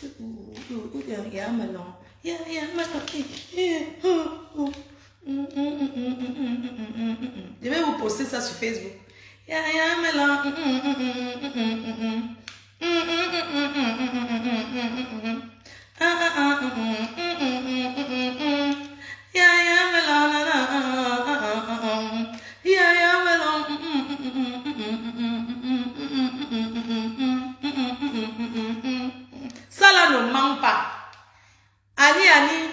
Il y a un melon. Il y a un melon. Je vais vous poster ça sur Facebook. Il y a un melon. Ça là ne ment pas. Annie,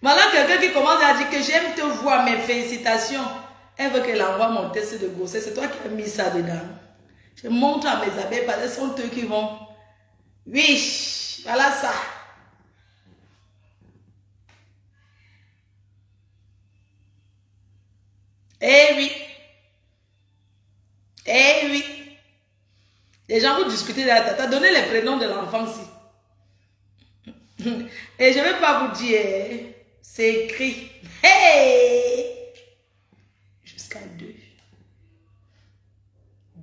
voilà quelqu'un qui commence à dire que j'aime te voir, mes félicitations. Elle veut qu'elle envoie mon test de grossesse. C'est toi qui as mis ça dedans. Je montre à mes amis parce que ce sont eux qui vont. Oui, voilà ça. Eh oui. Eh oui. Les gens vont discuter de la tata. Donnez les prénoms de l'enfant ici. Et je ne vais pas vous dire. C'est écrit. Hey! Jusqu'à 2.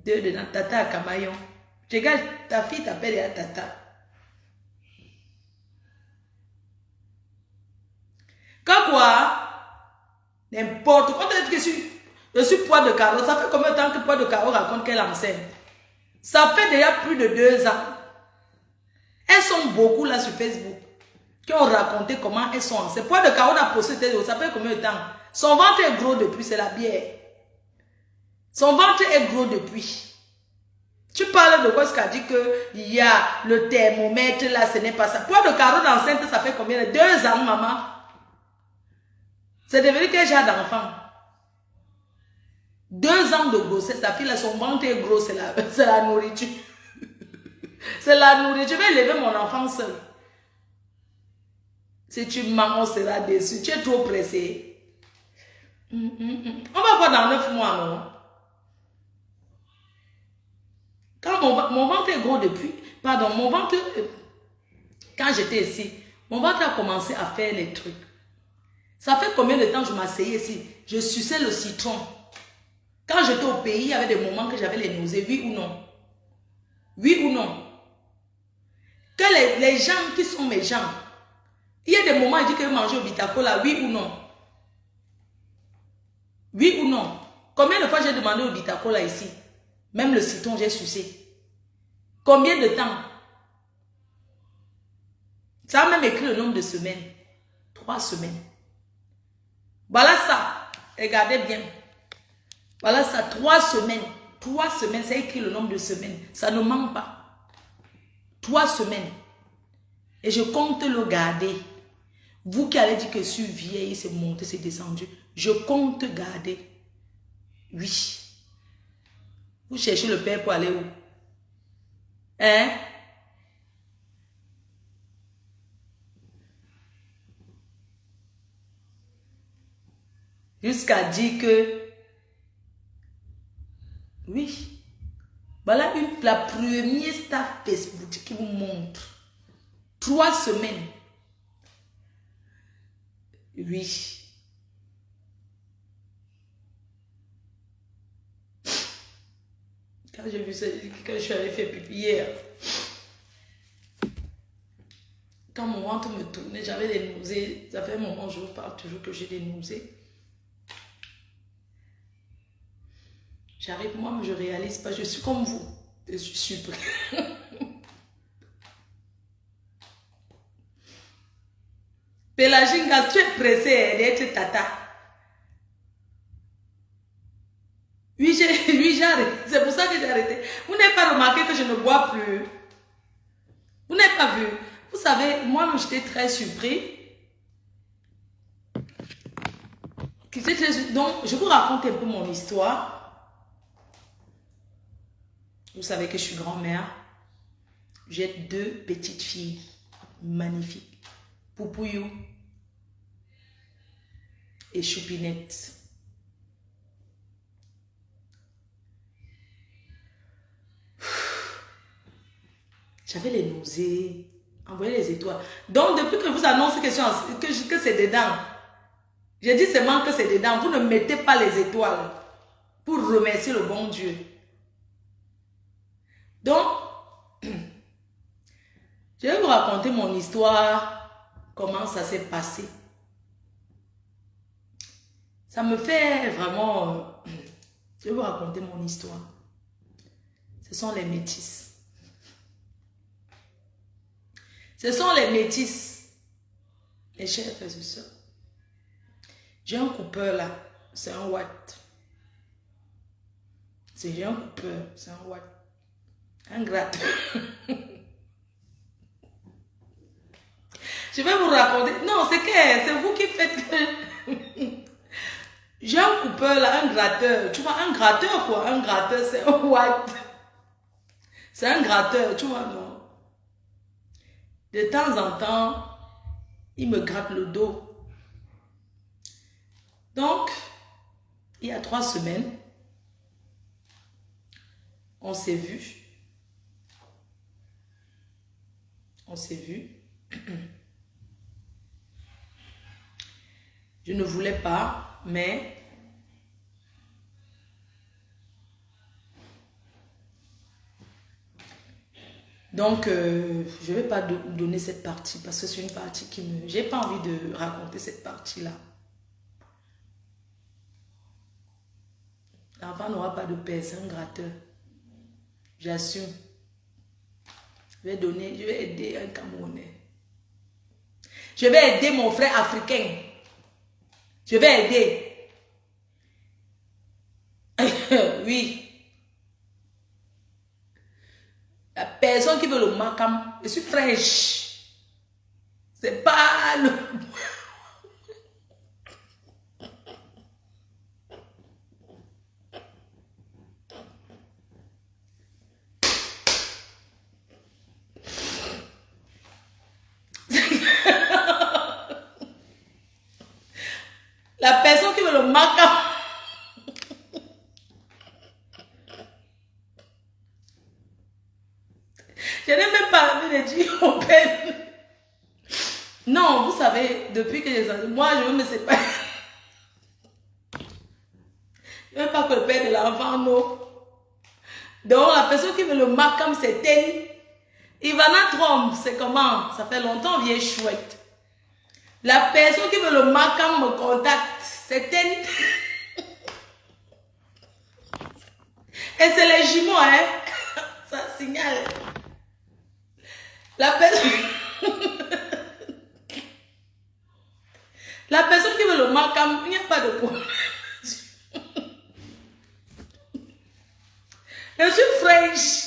2 dedans. Tata à Camaillon. Regarde, ta fille t'appelle à Tata. Quand quoi? N'importe quoi. Quand tu dis que je suis poids de carreau, ça fait combien de temps que poids de carreau raconte qu'elle est enceinte? Ça fait déjà plus de 2 ans. Elles sont beaucoup là sur Facebook qui ont raconté comment elles sont enceintes. Poids de carreau n'a posté, ça fait combien de temps? Son ventre est gros depuis, c'est la bière. Son ventre est gros depuis. Tu parles de quoi ce qu'a dit qu'il y a le thermomètre là, ce n'est pas ça. Poids de carreau d'enceinte, ça fait combien? 2 ans, maman. C'est devenu quel genre d'enfant? 2 ans de grossesse, sa fille là, son ventre est gros, c'est la nourriture. C'est la nourriture. Je vais élever mon enfant seul. Si tu mens, on sera déçu. Tu es trop pressé. On va voir dans 9 mois, non? Quand mon ventre est gros depuis, pardon, mon ventre, quand j'étais ici, mon ventre a commencé à faire les trucs. Ça fait combien de temps je m'asseyais ici? Je suçais le citron. Quand j'étais au pays, il y avait des moments que j'avais les nausées, oui ou non? Oui ou non? Que les gens qui sont mes gens, il y a des moments où ils disent que manger au Bitacola, oui ou non? Oui ou non? Combien de fois j'ai demandé au Bitacola ici? Même le citron, j'ai sucé. Combien de temps? Ça a même écrit le nombre de semaines. 3 semaines. Voilà ça. Regardez bien. Voilà ça, 3 semaines. 3 semaines, ça écrit le nombre de semaines. Ça ne manque pas. 3 semaines. Et je compte le garder. Vous qui allez dire que je suis vieille, c'est monté, c'est descendu. Je compte garder. Oui. Vous cherchez le père pour aller où? Hein? Jusqu'à dire que... Oui. Voilà la première staff Facebook qui vous montre. 3 semaines. Oui. Quand j'ai vu ça, quand je suis allée faire pipi hier, quand mon ventre me tournait, j'avais des nausées. Ça fait un moment, je vous parle toujours que j'ai des nausées. J'arrive, moi, je ne réalise pas. Je suis comme vous. Je suis surpris. Pélagine, tu es pressée d'être tata. Oui, j'ai arrêté. C'est pour ça que j'ai arrêté. Vous n'avez pas remarqué que je ne bois plus. Vous n'avez pas vu. Vous savez, moi, j'étais très surpris. Donc, je vous raconte un peu mon histoire. Vous savez que je suis grand-mère. J'ai 2 petites filles magnifiques. Poupouyou et Choupinette. J'avais les nausées. Envoyez les étoiles. Donc, depuis que je vous annonce que c'est dedans, j'ai dit seulement que c'est dedans. Vous ne mettez pas les étoiles pour remercier le bon Dieu. Donc, je vais vous raconter mon histoire, comment ça s'est passé. Ça me fait vraiment... je vais vous raconter mon histoire. Ce sont les métis. Ce sont les métis. Les chers frères et sœurs. J'ai un coupeur là. C'est un watt. J'ai un coupeur. C'est un watt. Un gratteur. Je vais vous raconter. Non, c'est vous qui faites que... J'ai un coupeur là, un gratteur. Tu vois, un gratteur quoi. Un gratteur, c'est un watt. C'est un gratteur, tu vois, non. De temps en temps, il me gratte le dos. Donc, il y a 3 semaines, on s'est vu. On s'est vu. Je ne voulais pas, mais donc je ne vais pas donner cette partie parce que c'est une partie qui me... J'ai pas envie de raconter cette partie-là. L'enfant n'aura pas de paix, c'est un gratteur. J'assume. Je vais aider un Camerounais. Je vais aider mon frère africain. Je vais aider. Oui. La personne qui veut le macam, je suis fraîche. C'est pas le... La personne qui veut le macam. Je n'ai même pas envie de dire au père. Non, vous savez, depuis que j'ai sorti, moi je me sépare. Je ne veux pas que le père de l'enfant, non. Donc la personne qui veut le macam, c'est elle. Ivana Trump, c'est comment? Ça fait longtemps, vieille chouette. La personne qui veut le macam me contacte, c'est elle. Et c'est les jumeaux, hein? Ça signale. La personne... La personne qui veut le macam, il n'y a pas de problème. Je suis fraîche.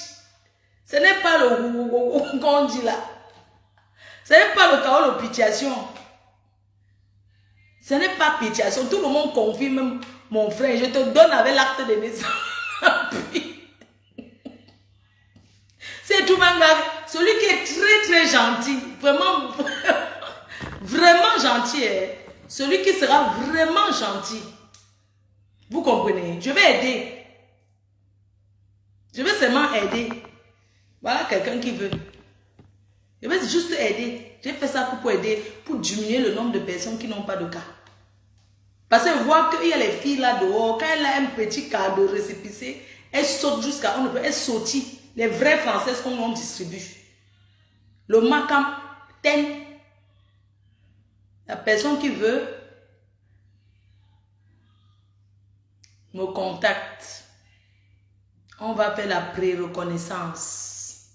Ce n'est pas le qu'on dit là. Ce n'est pas le chaos de pitiation. Ce n'est pas pitiation. Tout le monde confirme mon frère. Je te donne avec l'acte de naissance. C'est tout même celui qui est très très gentil. Vraiment, vraiment gentil. Hein? Celui qui sera vraiment gentil. Vous comprenez? Je vais aider. Je vais seulement aider. Voilà quelqu'un qui veut. Je vais juste aider. J'ai fait ça pour aider, pour diminuer le nombre de personnes qui n'ont pas de cas. Parce que voir qu'il y a les filles là dehors, quand elle a un petit cas de récépissé, elle saute jusqu'à... Elle sautille. Les vraies françaises qu'on en distribue. Le macam, ten. La personne qui veut me contacte. On va faire la pré-reconnaissance.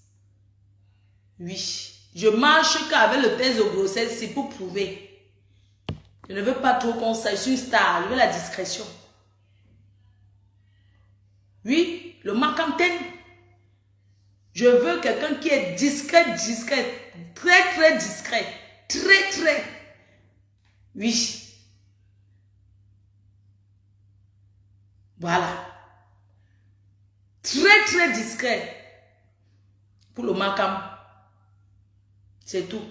Oui. Je marche qu'avec le test de grossesse, c'est pour prouver. Je ne veux pas trop qu'on sache. Je suis une star. Je veux la discrétion. Oui, le macanten. Je veux quelqu'un qui est discret, discret. Très, très discret. Très, très. Oui. Voilà. Très, très discret. Pour le macam. C'est tout.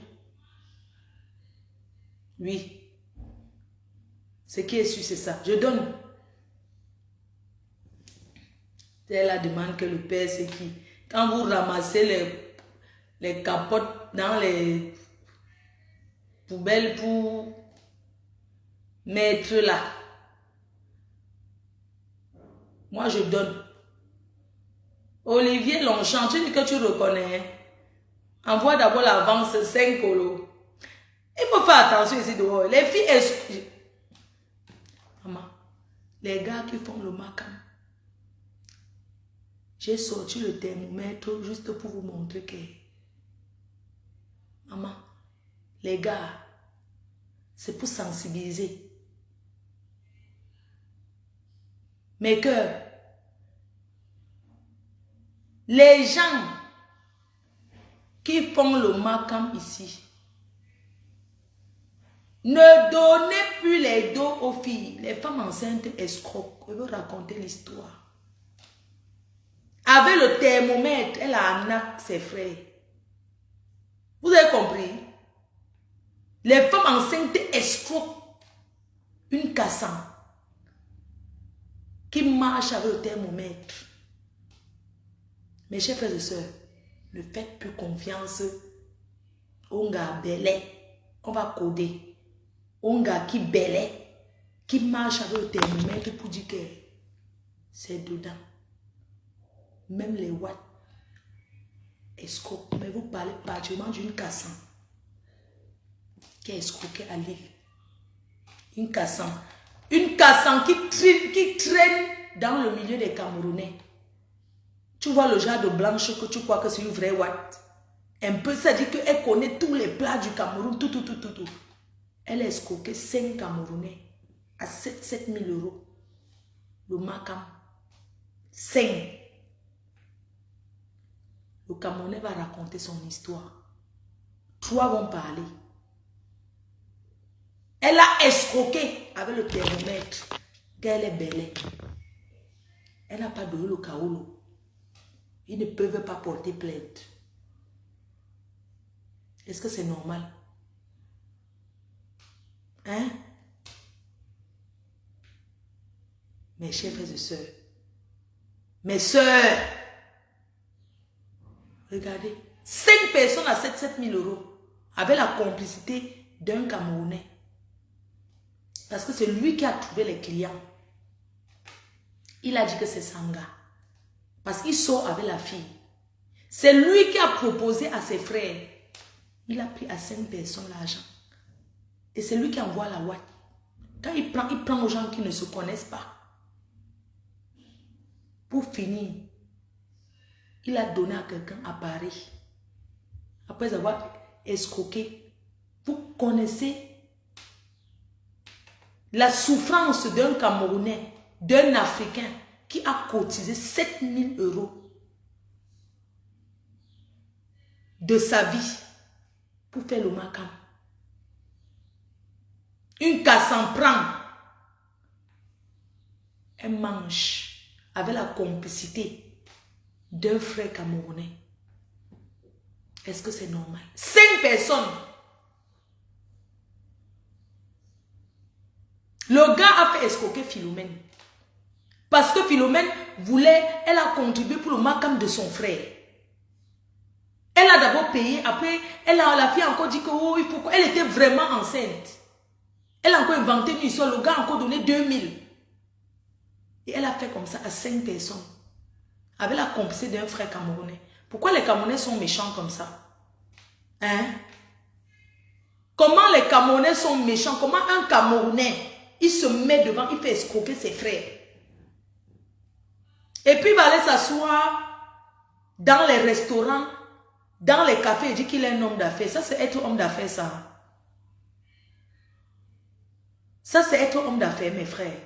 Oui. Ce qui est sûr, c'est ça. Je donne. C'est la demande que le père, c'est qui? Quand vous ramassez les capotes dans les poubelles pour mettre là. Moi, je donne. Olivier Longchamp, tu dis que tu reconnais. Envoie d'abord l'avance 5 colos. Il faut faire attention ici dehors. Les filles, maman, les gars qui font le macam, j'ai sorti le thermomètre juste pour vous montrer que, maman, les gars, c'est pour sensibiliser. Mais que les gens qui font le macam ici, ne donnez plus les dos aux filles. Les femmes enceintes escroquent. Je veux raconter l'histoire. Avec le thermomètre, elle arnaque ses frères. Vous avez compris? Les femmes enceintes escroquent une cassante qui marche avec le thermomètre. Mes chers frères et sœurs, ne faites plus confiance aux gars belais. On va coder. Un gars qui belait, qui marche avec le thermomètre pour dire que c'est dedans. Même les watts escroquent. Mais vous parlez particulièrement d'une cassante qui est escroquée à Lille. Une cassante. Une cassante qui traîne dans le milieu des Camerounais. Tu vois le genre de blanche que tu crois que c'est une vraie watt. Un peu, ça dit qu'elle connaît tous les plats du Cameroun, tout. Elle a escroqué 5 Camerounais à 7 000 euros. Le macam. 5. Le Camerounais va raconter son histoire. 3 vont parler. Elle a escroqué avec le thermomètre. Qu'elle est belle. Elle n'a pas donné le kaolo. Ils ne peuvent pas porter plainte. Est-ce que c'est normal? Hein? Mes chers frères et sœurs. Mes sœurs. Regardez. 5 personnes à 7 000 euros. Avec la complicité d'un Camerounais. Parce que c'est lui qui a trouvé les clients. Il a dit que c'est Sanga. Parce qu'il sort avec la fille. C'est lui qui a proposé à ses frères. Il a pris à 5 personnes l'argent. Et c'est lui qui envoie la ouate. Quand il prend aux gens qui ne se connaissent pas. Pour finir, il a donné à quelqu'un à Paris. Après avoir escroqué. Vous connaissez la souffrance d'un Camerounais, d'un Africain qui a cotisé 7 000 euros de sa vie pour faire le macam. Une casse en prend. Elle mange avec la complicité d'un frère camerounais. Est-ce que c'est normal? 5 personnes. Le gars a fait escroquer Philomène. Parce que Philomène voulait, elle a contribué pour le macam de son frère. Elle a d'abord payé, après, la fille a encore dit que, oh, il faut, elle était vraiment enceinte. Elle a encore inventé une histoire, le gars a encore donné 2000. Et elle a fait comme ça à 5 personnes. Avec la complicité d'un frère camerounais. Pourquoi les Camerounais sont méchants comme ça? Hein? Comment les Camerounais sont méchants? Comment un Camerounais, il se met devant, il fait escroquer ses frères? Et puis il va aller s'asseoir dans les restaurants, dans les cafés, il dit qu'il est un homme d'affaires. Ça, c'est être homme d'affaires, ça. Ça, c'est être homme d'affaires, mes frères.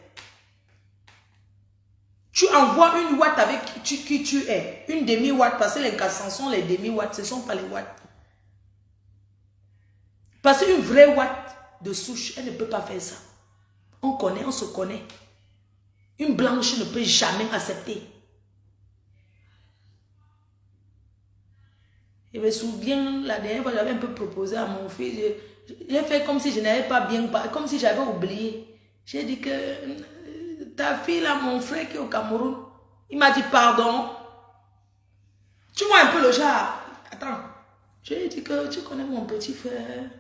Tu envoies une watt avec qui tu es. Une demi-watt, parce que les cassants sont les demi-watts, ce ne sont pas les watts. Parce qu'une vraie watt de souche, elle ne peut pas faire ça. On connaît, on se connaît. Une blanche ne peut jamais accepter. Je me souviens, la dernière fois, j'avais un peu proposé à mon fils. J'ai fait comme si je n'avais pas bien parlé, comme si j'avais oublié. J'ai dit que ta fille, là, mon frère qui est au Cameroun, il m'a dit pardon. Tu vois un peu le genre. Attends. Je lui ai dit que tu connais mon petit frère.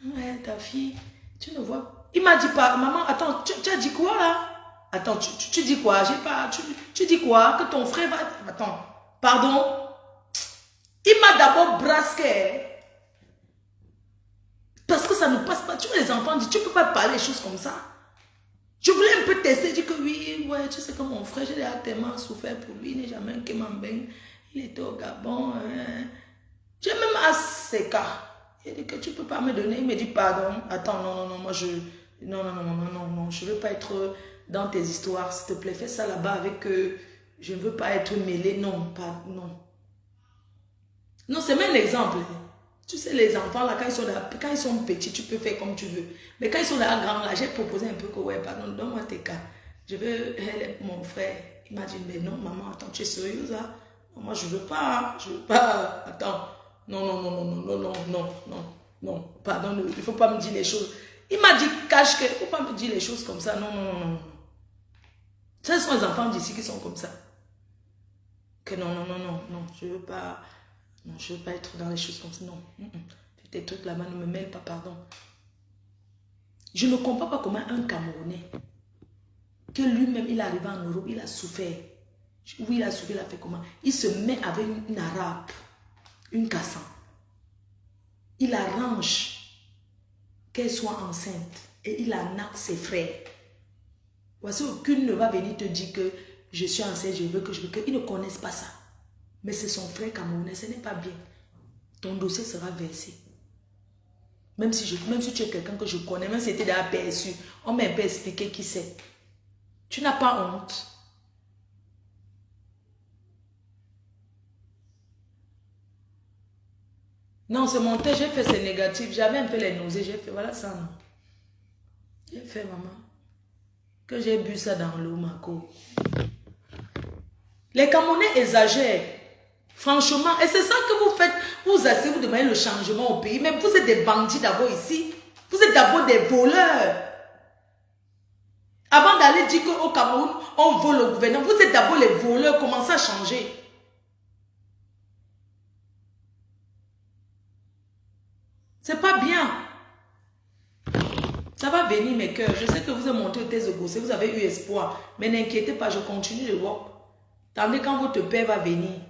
Ouais, ta fille, tu ne vois. Il m'a dit pas, maman, attends, tu as dit quoi là? Attends, tu dis quoi? J'ai pas. Tu dis quoi? Que ton frère va. Attends, pardon. Il m'a d'abord brasqué. Parce que ça ne passe pas. Tu vois, les enfants disent, tu ne peux pas parler des choses comme ça. Je voulais un peu tester, dire que oui, ouais, tu sais que mon frère, j'ai tellement souffert pour lui, il n'est jamais un Kemambeng. Il était au Gabon. J'ai même assez cas. Il dit que tu ne peux pas me donner. Il me dit pardon. Attends, non, moi je. Non, je ne veux pas être dans tes histoires. S'il te plaît, fais ça là-bas avec eux. Je ne veux pas être mêlé. Non, non. Non, c'est même l'exemple. Tu sais, les enfants, là, quand ils sont petits, tu peux faire comme tu veux. Mais quand ils sont là, grands, là, j'ai proposé un peu que, ouais, pardon, donne-moi tes cas. Je veux mon frère. Il m'a dit, mais non, maman, attends, tu es sérieuse, là? Moi, je veux pas, attends. Non, pardon, il ne faut pas me dire les choses. Il m'a dit, cache que, il ne faut pas me dire les choses comme ça. Non. Ce sont les enfants d'ici qui sont comme ça. Que non, je veux pas. Non, je ne veux pas être dans les choses comme ça. Non. Fais tes trucs là-bas, ne me mêle pas, pardon. Je ne comprends pas comment un Camerounais, que lui-même, il est arrivé en Europe, il a souffert. Oui, il a souffert, il a fait comment? Il se met avec une arabe, une Kassan. Il arrange qu'elle soit enceinte et il arnaque ses frères. Voici, aucune ne va venir te dire que je suis enceinte, je veux que. Ils ne connaissent pas ça. Mais c'est son frère camerounais, ce n'est pas bien. Ton dossier sera versé. Même si tu es quelqu'un que je connais, même si c'était déjà perçu, on m'a un peu expliqué qui c'est. Tu n'as pas honte. Non, c'est mon thé, j'ai fait, c'est négatif. J'avais un peu les nausées, j'ai fait, voilà ça, non. J'ai fait, maman, que j'ai bu ça dans l'eau, Marco. Les Camerounais exagèrent. Franchement, et c'est ça que vous faites. Vous asseyez, vous demandez le changement au pays. Mais vous êtes des bandits d'abord ici. Vous êtes d'abord des voleurs. Avant d'aller dire qu'au Cameroun, on vole au gouvernement, vous êtes d'abord les voleurs. Commencez à changer. C'est pas bien. Ça va venir, mes cœurs. Je sais que vous avez monté au test de Gossé, vous avez eu espoir. Mais n'inquiétez pas, je continue de work. Attendez quand votre père va venir.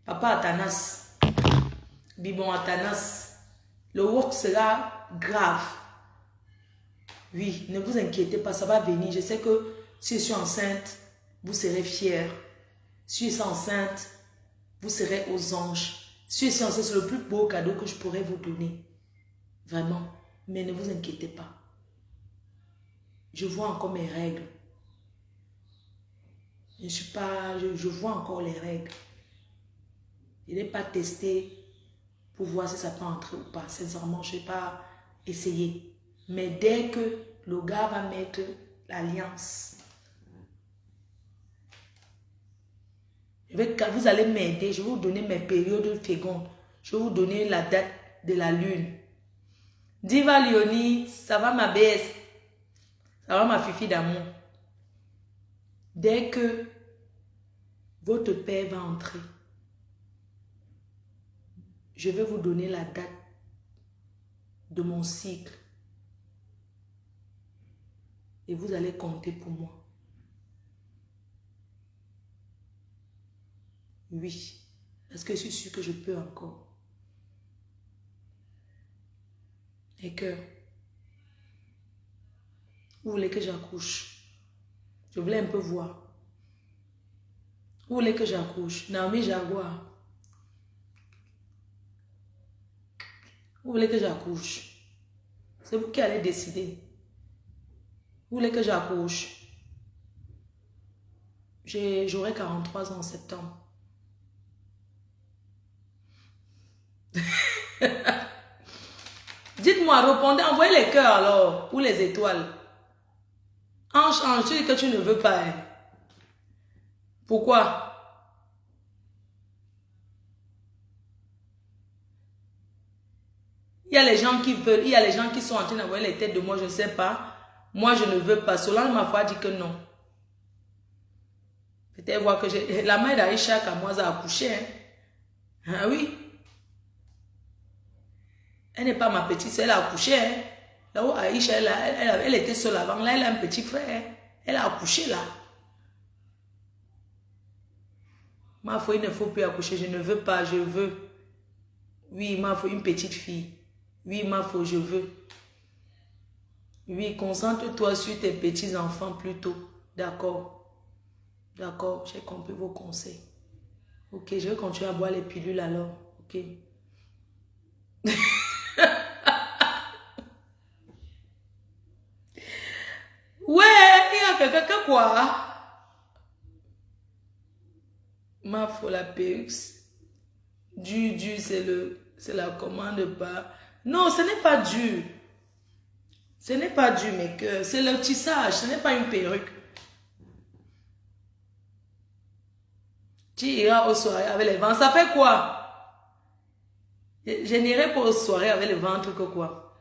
Papa Athanas, Bibon Athanas, le work sera grave. Oui, ne vous inquiétez pas, ça va venir. Je sais que si je suis enceinte, vous serez fiers. Si je suis enceinte, vous serez aux anges. Si je suis enceinte, c'est le plus beau cadeau que je pourrais vous donner. Vraiment. Mais ne vous inquiétez pas. Je vois encore mes règles. Je vois encore les règles. Je n'ai pas testé pour voir si ça peut entrer ou pas. Sincèrement, je n'ai pas essayé. Mais dès que le gars va mettre l'alliance, vous allez m'aider. Je vais vous donner mes périodes fécondes. Je vais vous donner la date de la lune. Diva Léonie, ça va ma baisse. Ça va ma fifi d'amour. Dès que votre père va entrer, je vais vous donner la date de mon cycle. Et vous allez compter pour moi. Oui. Parce que je suis sûre que je peux encore. Et que vous voulez que j'accouche? Je voulais un peu voir. Vous voulez que j'accouche? Naomi Jaguar. Vous voulez que j'accouche? C'est vous qui allez décider. Vous voulez que j'accouche? J'aurai 43 ans en septembre. Dites-moi, répondez, envoyez les cœurs alors, ou les étoiles. Tu dis que tu ne veux pas. Hein. Pourquoi? Il y a les gens qui veulent, il y a les gens qui sont en train d'envoyer les têtes de moi, je ne sais pas. Moi, je ne veux pas. Solange ma foi dit que non. Peut-être voir que la mère d'Aïcha Kamoise a accouché. Hein? Ah oui. Elle n'est pas ma petite soeur, elle a accouché. Hein. Là où Aïcha, elle était seule avant. Là, elle a un petit frère. Elle a accouché là. Ma foi, il ne faut plus accoucher. Je ne veux pas, je veux. Oui, ma foi, une petite fille. Oui, ma foi, je veux. Oui, concentre-toi sur tes petits-enfants plutôt. D'accord. D'accord, j'ai compris vos conseils. Ok, je vais continuer à boire les pilules alors. Ok. Ouais, il y a quelqu'un quoi? Ma foi, la perruque. C'est la commande pas. Non, ce n'est pas dur. Ce n'est pas du make-up, c'est le tissage, ce n'est pas une perruque. Tu iras aux soirées avec les ventres. Ça fait quoi? Je n'irai pas aux soirées avec le ventre que quoi?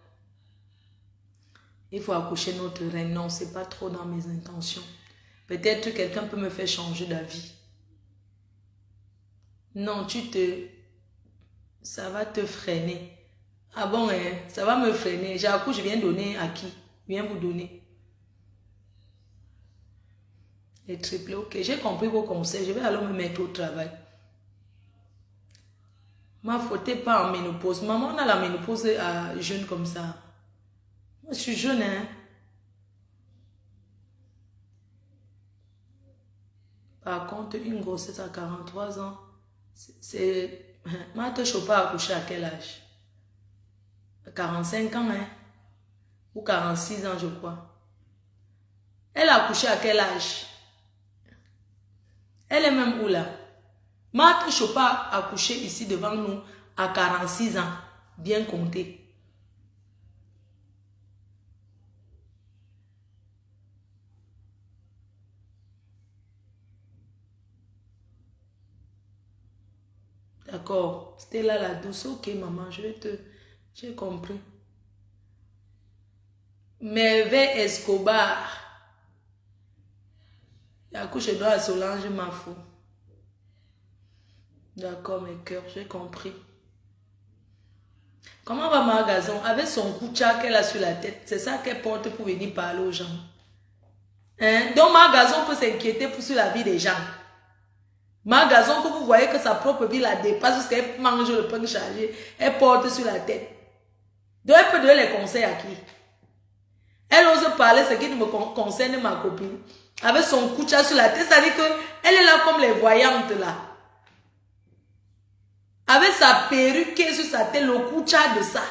Il faut accoucher notre reine. Non, c'est pas trop dans mes intentions. Peut-être quelqu'un peut me faire changer d'avis. Non, ça va te freiner. Ah bon, hein, ça va me freiner. J'ai accouché, je viens donner à qui? Je viens vous donner. Les triplés, ok. J'ai compris vos conseils. Je vais alors me mettre au travail. Ma faute n'est pas en ménopause. Maman, on a la ménopause jeune comme ça. Moi, je suis jeune, hein. Par contre, une grossesse à 43 ans, c'est... Moi, je ne sais pas accoucher à quel âge? À 45 ans, hein? Ou 46 ans, je crois. Elle a accouché à quel âge? Elle est même où là? Marthe ne peut pas accoucher ici devant nous à 46 ans. Bien compté. D'accord. C'était là la douce. Ok, maman, j'ai compris. Merveille Escobar. J'accouche doigt à Solange, ma fou. D'accord, mes cœurs, j'ai compris. Comment va Margazon? Avec son koucha qu'elle a sur la tête, c'est ça qu'elle porte pour venir parler aux gens. Hein? Donc Margazon peut s'inquiéter pour sur la vie des gens. Margazon, que vous voyez que sa propre vie la dépasse parce qu'elle mange le pain chargé, elle porte sur la tête. Donc elle peut donner les conseils à qui? Elle ose parler ce qui me concerne ma copine. Avec son koucha sur la tête, ça dit qu'elle est là comme les voyantes là. Avec sa perruque qui est sur sa tête, le koucha de ça.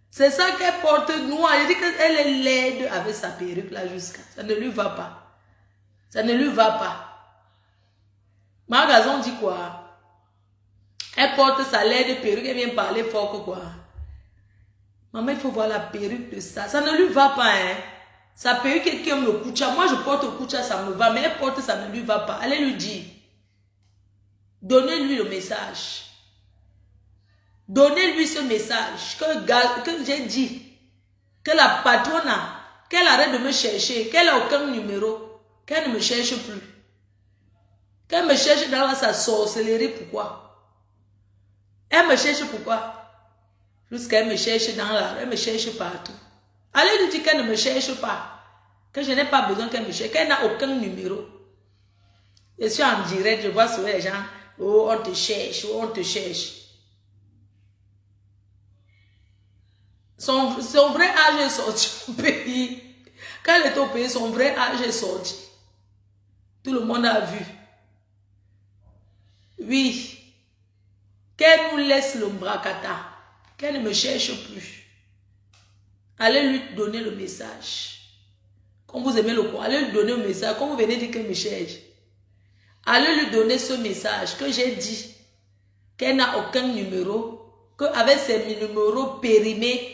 C'est ça qu'elle porte noir. Je dis qu'elle est laide avec sa perruque là jusqu'à. Ça ne lui va pas. Ça ne lui va pas. Margazon dit quoi? Elle porte sa laide perruque, elle vient parler fort que quoi? Maman, il faut voir la perruque de ça. Ça ne lui va pas, hein. Sa perruque est comme le koucha. Moi, je porte le koucha, ça me va. Mais elle porte, ça ne lui va pas. Allez lui dire. Donnez-lui le message. Donnez-lui ce message que j'ai dit. Que la patronne, qu'elle arrête de me chercher. Qu'elle n'a aucun numéro. Qu'elle ne me cherche plus. Qu'elle me cherche dans sa sorcellerie. Pourquoi? Elle me cherche pourquoi? Jusqu'à elle me cherche dans la rue. Elle me cherche partout. Allez lui dire qu'elle ne me cherche pas. Que je n'ai pas besoin qu'elle me cherche. Qu'elle n'a aucun numéro. Je suis en direct. Je vois sur les gens. Oh, on te cherche. Oh, on te cherche. Son vrai âge est sorti au pays. Quand elle est au pays, son vrai âge est sorti. Tout le monde a vu. Oui. Qu'elle nous laisse le bracata. Qu'elle ne me cherche plus. Allez lui donner le message. Comme vous aimez le coin, allez lui donner le message. Comme vous venez dire qu'elle me cherche. Allez lui donner ce message que j'ai dit. Qu'elle n'a aucun numéro. Qu'avec ses numéros périmés,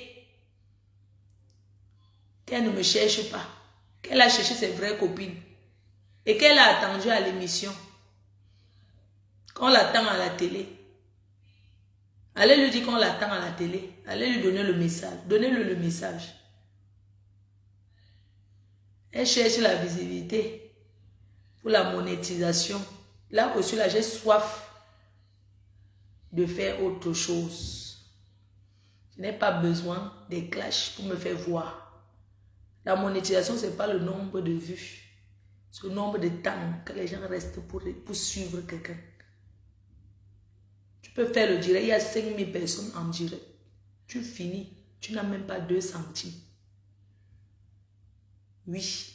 qu'elle ne me cherche pas. Qu'elle a cherché ses vraies copines. Et qu'elle a attendu à l'émission. Qu'on l'attend à la télé. Allez lui dire qu'on l'attend à la télé. Allez lui donner le message. Donnez-lui le message. Elle cherche la visibilité. Pour la monétisation. Là aussi, là, j'ai soif. de faire autre chose. Je n'ai pas besoin des clashs pour me faire voir. La monétisation, ce n'est pas le nombre de vues. C'est le nombre de temps que les gens restent pour suivre quelqu'un. Tu peux faire le direct, il y a 5000 personnes en direct. Tu finis, tu n'as même pas 2 centimes. Oui.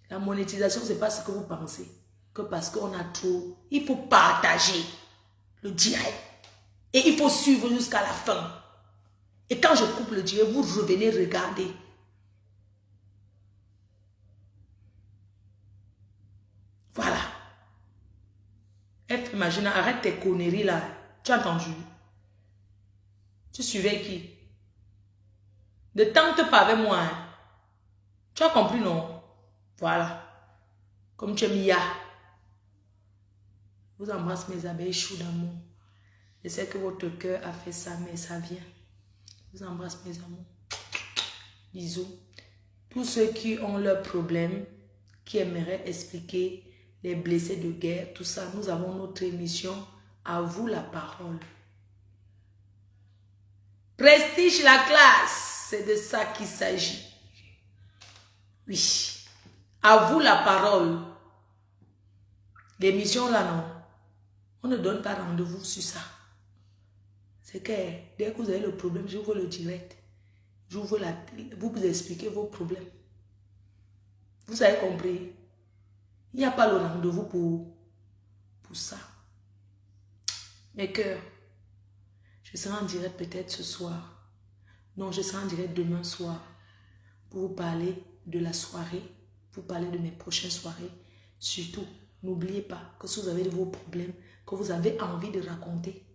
La monétisation, ce n'est pas ce que vous pensez. Que parce qu'on a trop, il faut partager le direct. Et il faut suivre jusqu'à la fin. Et quand je coupe le direct, vous revenez regarder. Voilà. Imagine, arrête tes conneries là. Tu as entendu? Tu suivais qui? Ne tente pas avec moi. Hein. Tu as compris, non? Voilà. Comme tu es Mia. Je vous embrasse mes abeilles chaudes d'amour. Je sais que votre cœur a fait ça, mais ça vient. Je vous embrasse mes amours. Bisous. Tous ceux qui ont leurs problèmes, qui aimeraient expliquer les blessés de guerre, tout ça, nous avons notre émission. À vous la parole. Prestige la classe, c'est de ça qu'il s'agit. Oui. À vous la parole. L'émission là, non. On ne donne pas rendez-vous sur ça. C'est que dès que vous avez le problème, j'ouvre le direct. J'ouvre la télé. Vous expliquez vos problèmes. Vous avez compris? Il n'y a pas le rendez-vous pour ça. Mes cœurs, je serai en direct peut-être ce soir. Non, je serai en direct demain soir pour vous parler de la soirée, pour vous parler de mes prochaines soirées. Surtout, n'oubliez pas que si vous avez de vos problèmes, que vous avez envie de raconter,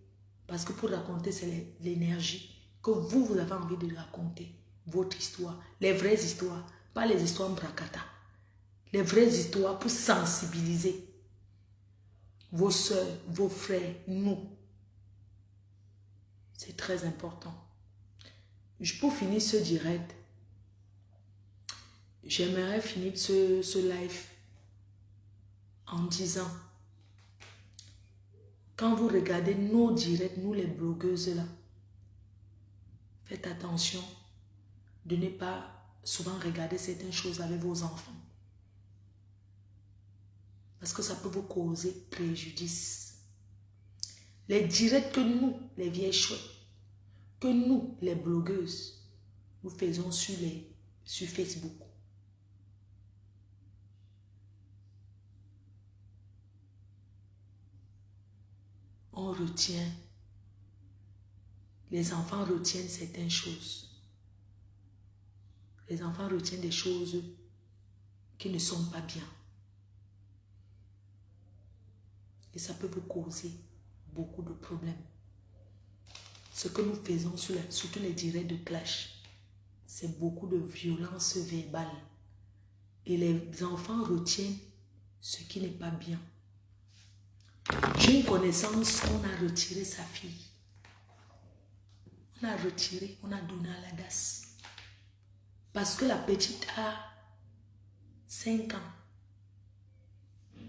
parce que pour raconter, c'est l'énergie, que vous avez envie de raconter, votre histoire, les vraies histoires, pas les histoires bracata, les vraies histoires pour sensibiliser vos soeurs, vos frères, nous. C'est très important. Pour finir ce direct, j'aimerais finir ce live en disant, quand vous regardez nos directs, nous les blogueuses là, faites attention de ne pas souvent regarder certaines choses avec vos enfants. Parce que ça peut vous causer préjudice. Les directs que nous, les vieilles chouettes, que nous, les blogueuses, nous faisons sur Facebook. On retient, les enfants retiennent certaines choses. Les enfants retiennent des choses qui ne sont pas bien. Et ça peut vous causer beaucoup de problèmes. Ce que nous faisons surtout les directs de clash, c'est beaucoup de violence verbale. Et les enfants retiennent ce qui n'est pas bien. J'ai une connaissance, on a retiré sa fille. On a retiré, on a donné à la DAS. Parce que la petite a 5 ans.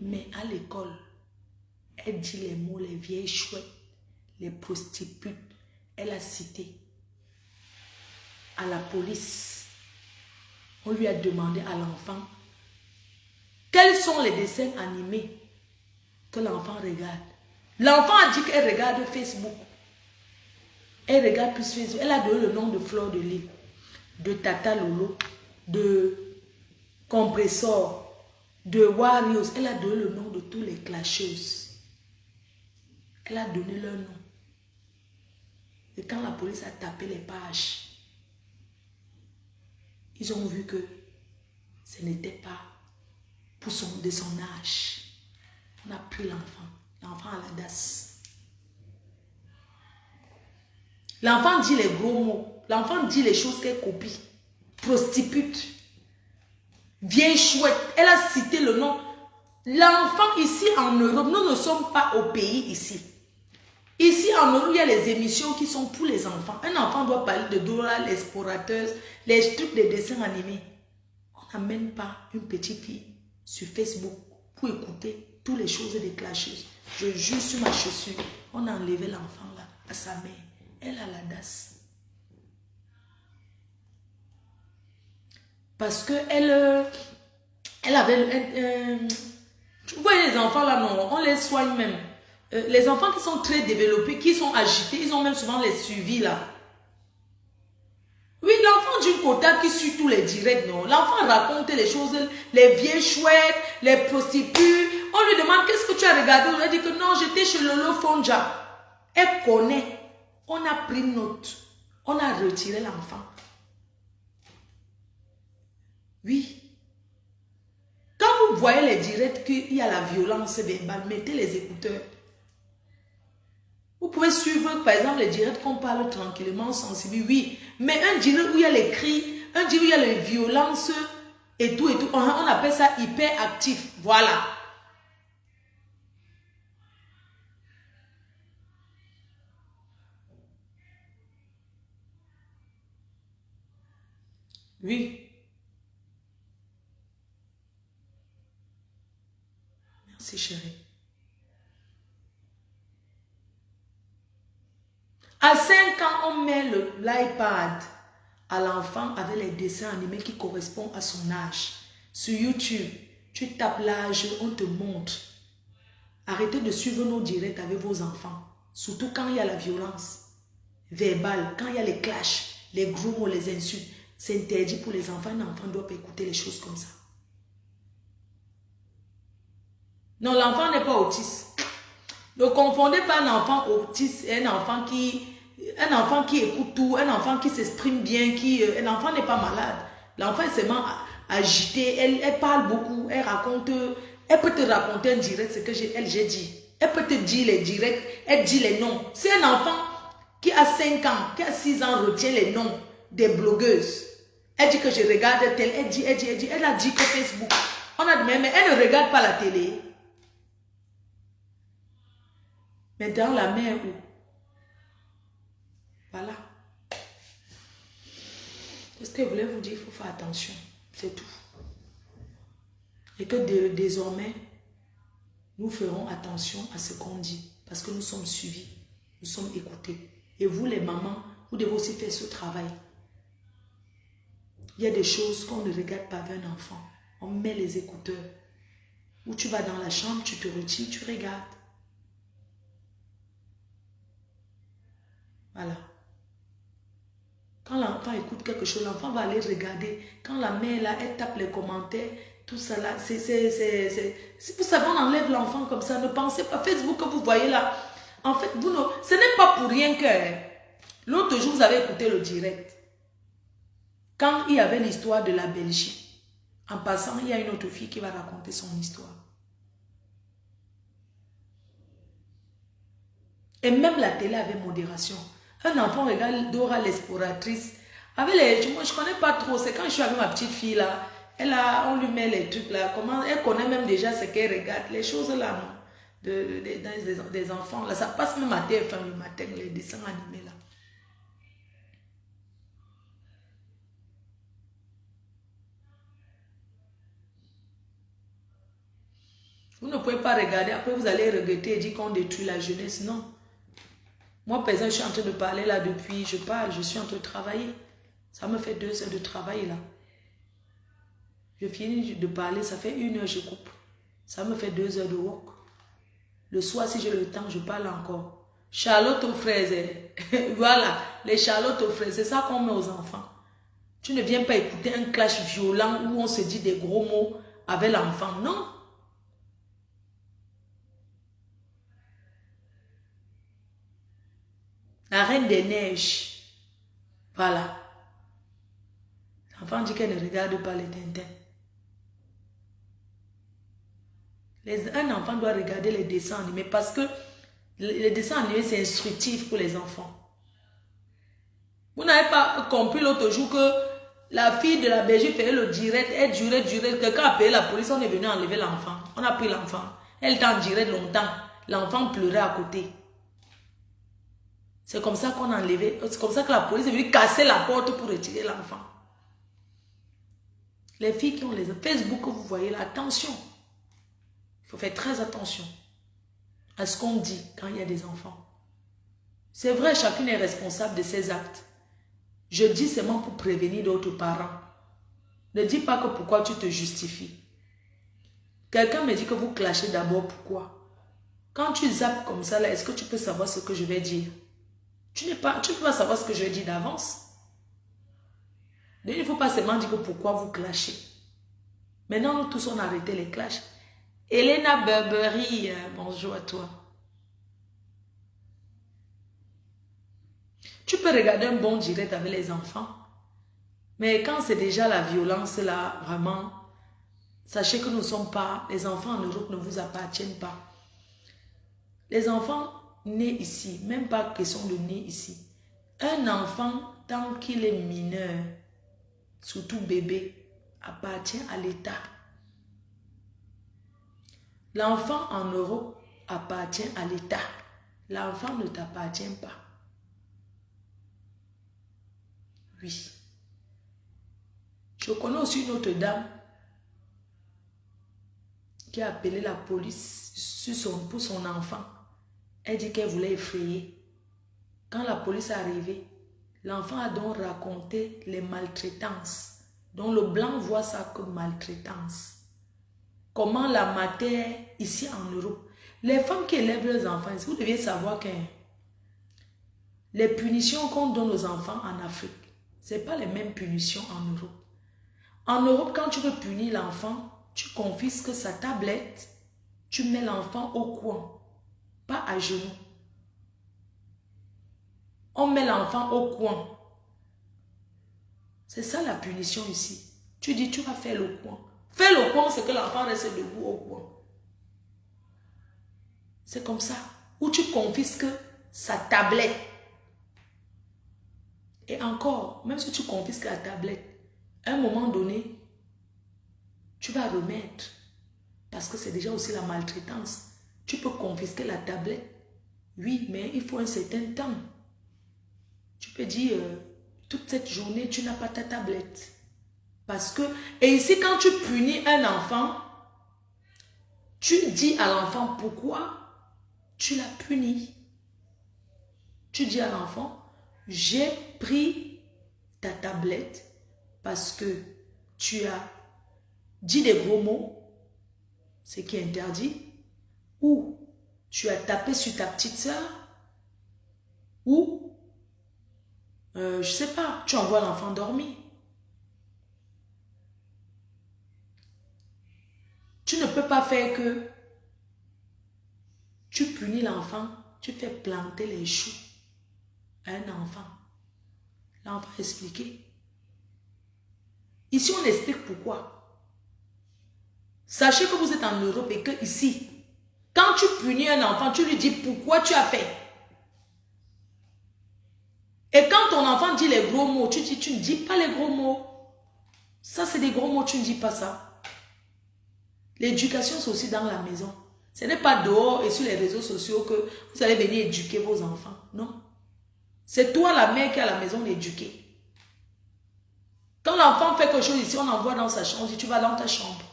Mais à l'école, elle dit les mots, les vieilles chouettes, les prostituées. Elle a cité à la police. On lui a demandé à l'enfant quels sont les dessins animés que l'enfant regarde. L'enfant a dit qu'elle regarde Facebook. Elle regarde plus Facebook. Elle a donné le nom de Fleur de Lys, de Tata Lolo, de Compressor, de Warriors. Elle a donné le nom de tous les clasheuses. Elle a donné leur nom. Et quand la police a tapé les pages, ils ont vu que ce n'était pas de son âge. On a pris l'enfant à la DAS. L'enfant dit les gros mots. L'enfant dit les choses qu'elle copie. Prostituée. Vieille chouette. Elle a cité le nom. L'enfant ici en Europe, nous ne sommes pas au pays ici. Ici en Europe, il y a les émissions qui sont pour les enfants. Un enfant doit parler de Dora l'explorateuse, les trucs de dessins animés. On n'amène pas une petite fille sur Facebook pour écouter toutes les choses déclencheuses. Je jure sur ma chaussure, on a enlevé l'enfant là à sa mère. Elle a l'audace. Parce que elle avait... vous voyez les enfants là, non, on les soigne même. Les enfants qui sont très développés, qui sont agités, ils ont même souvent les suivis là. Oui, l'enfant d'une quota qui suit tous les directs, non. L'enfant raconte les choses, les vieilles chouettes, les prostituées. On lui demande qu'est-ce que tu as regardé. On lui dit que non, j'étais chez Lolo Fonja. Elle connaît. On a pris note. On a retiré l'enfant. Oui. Quand vous voyez les directs qu'il y a la violence verbale, mettez les écouteurs. Vous pouvez suivre, par exemple, les directs qu'on parle tranquillement, sensible, oui. Mais un direct où il y a les cris, un direct où il y a les violences et tout, on appelle ça hyperactif. Voilà. Oui. Merci, chérie. À 5 ans, on met l'iPad à l'enfant avec les dessins animés qui correspondent à son âge. Sur YouTube, tu tapes l'âge, on te montre. Arrêtez de suivre nos directs avec vos enfants. Surtout quand il y a la violence verbale, quand il y a les clashs, les gros mots, les insultes. C'est interdit pour les enfants. Un enfant ne doit pas écouter les choses comme ça. Non, l'enfant n'est pas autiste. Ne confondez pas un enfant autiste et un enfant qui écoute tout, un enfant qui s'exprime bien, un enfant n'est pas malade. L'enfant est seulement agité, elle parle beaucoup, elle raconte, elle peut te raconter en direct ce que j'ai dit. Elle peut te dire les directs, elle dit les noms. C'est un enfant qui a 5 ans, qui a 6 ans, retient les noms des blogueuses. Elle dit que je regarde tel, elle a dit que Facebook. On a dit, mais elle ne regarde pas la télé. Mais dans la mer où? Voilà. C'est ce que je voulais vous dire, il faut faire attention. C'est tout. Et que désormais, nous ferons attention à ce qu'on dit. Parce que nous sommes suivis. Nous sommes écoutés. Et vous, les mamans, vous devez aussi faire ce travail. Il y a des choses qu'on ne regarde pas avec un enfant. On met les écouteurs. Ou tu vas dans la chambre, tu te retires, tu regardes. Voilà. Quand l'enfant écoute quelque chose, l'enfant va aller regarder. Quand la mère là, elle tape les commentaires, tout ça là, vous savez, on enlève l'enfant comme ça. Ne pensez pas, Facebook que vous voyez là. En fait, ce n'est pas pour rien que l'autre jour, vous avez écouté le direct. Quand il y avait l'histoire de la Belgique, en passant, il y a une autre fille qui va raconter son histoire. Et même la télé avait modération. Un enfant regarde Dora l'exploratrice. Moi, je ne connais pas trop. C'est quand je suis avec ma petite fille là. On lui met les trucs là. Elle connaît même déjà ce qu'elle regarde. Les choses là, non. Des enfants là. Ça passe même à TF1 le matin, les dessins animés là. Vous ne pouvez pas regarder. Après, vous allez regretter et dire qu'on détruit la jeunesse. Non. Moi, par exemple, je suis en train de parler là depuis, je parle, je suis en train de travailler. Ça me fait 2 heures de travail là. Je finis de parler, ça fait 1 heure, je coupe. Ça me fait 2 heures de work. Le soir, si j'ai le temps, je parle encore. Charlotte aux fraises. Voilà, les Charlotte aux fraises, c'est ça qu'on met aux enfants. Tu ne viens pas écouter un clash violent où on se dit des gros mots avec l'enfant. Non. La reine des neiges. Voilà. L'enfant dit qu'elle ne regarde pas les Tintins. Un enfant doit regarder les dessins animés parce que les dessins animés, c'est instructif pour les enfants. Vous n'avez pas compris l'autre jour que la fille de la Belgique faisait le direct, elle durait. Quelqu'un a payé la police, on est venu enlever l'enfant. On a pris l'enfant. Elle était en direct longtemps. L'enfant pleurait à côté. C'est comme ça qu'on a enlevé. C'est comme ça que la police est venue casser la porte pour retirer l'enfant. Les filles qui ont les Facebook que vous voyez là, attention. Il faut faire très attention à ce qu'on dit quand il y a des enfants. C'est vrai, chacun est responsable de ses actes. Je dis seulement pour prévenir d'autres parents. Ne dis pas que pourquoi tu te justifies. Quelqu'un me dit que vous clashez d'abord, pourquoi? Quand tu zappes comme ça, là, est-ce que tu peux savoir ce que je vais dire? Tu ne peux pas savoir ce que je vais dire d'avance. Il ne faut pas seulement dire que pourquoi vous clashez. Maintenant, nous tous, on a arrêté les clashs. Elena Burberry, bonjour à toi. Tu peux regarder un bon direct avec les enfants. Mais quand c'est déjà la violence là, vraiment, sachez que nous ne sommes pas, les enfants en Europe ne vous appartiennent pas. Les enfants nés ici, même pas question de nés ici. Un enfant, tant qu'il est mineur, surtout bébé, appartient à l'État. L'enfant en Europe appartient à l'État. L'enfant ne t'appartient pas. Oui. Je connais aussi une autre dame qui a appelé la police pour son enfant. Elle dit qu'elle voulait effrayer. Quand la police est arrivée, l'enfant a donc raconté les maltraitances. Donc le blanc voit ça comme maltraitance. Comment la matière ici en Europe. Les femmes qui élèvent leurs enfants, vous deviez savoir que les punitions qu'on donne aux enfants en Afrique, ce n'est pas les mêmes punitions en Europe. En Europe, quand tu veux punir l'enfant, tu confisques sa tablette, tu mets l'enfant au coin, pas à genoux. On met l'enfant au coin. C'est ça la punition ici. Tu dis, tu vas faire le coin. Faire le coin, c'est que l'enfant reste debout au coin. C'est comme ça. Ou tu confisques sa tablette. Et encore, même si tu confisques la tablette, à un moment donné, tu vas remettre. Parce que c'est déjà aussi la maltraitance. Tu peux confisquer la tablette. Oui, mais il faut un certain temps. Tu peux dire, toute cette journée, tu n'as pas ta tablette. Parce que, et ici, quand tu punis un enfant, tu dis à l'enfant pourquoi tu l'as puni. Tu dis à l'enfant, j'ai pris ta tablette parce que tu as dit des gros mots, ce qui est interdit, ou tu as tapé sur ta petite soeur, ou, je ne sais pas, tu envoies l'enfant dormir. Tu ne peux pas faire que tu punis l'enfant, tu fais planter les choux à un enfant. L'enfant expliquer. Ici, on explique pourquoi. Sachez que vous êtes en Europe et que ici, quand tu punis un enfant, tu lui dis pourquoi tu as fait. Et quand ton enfant dit les gros mots, tu dis, tu ne dis pas les gros mots. Ça, c'est des gros mots, tu ne dis pas ça. L'éducation, c'est aussi dans la maison. Ce n'est pas dehors et sur les réseaux sociaux que vous allez venir éduquer vos enfants. Non. C'est toi, la mère, qui est à la maison d'éduquer. Quand l'enfant fait quelque chose ici, on l'envoie dans sa chambre, on dit, tu vas dans ta chambre.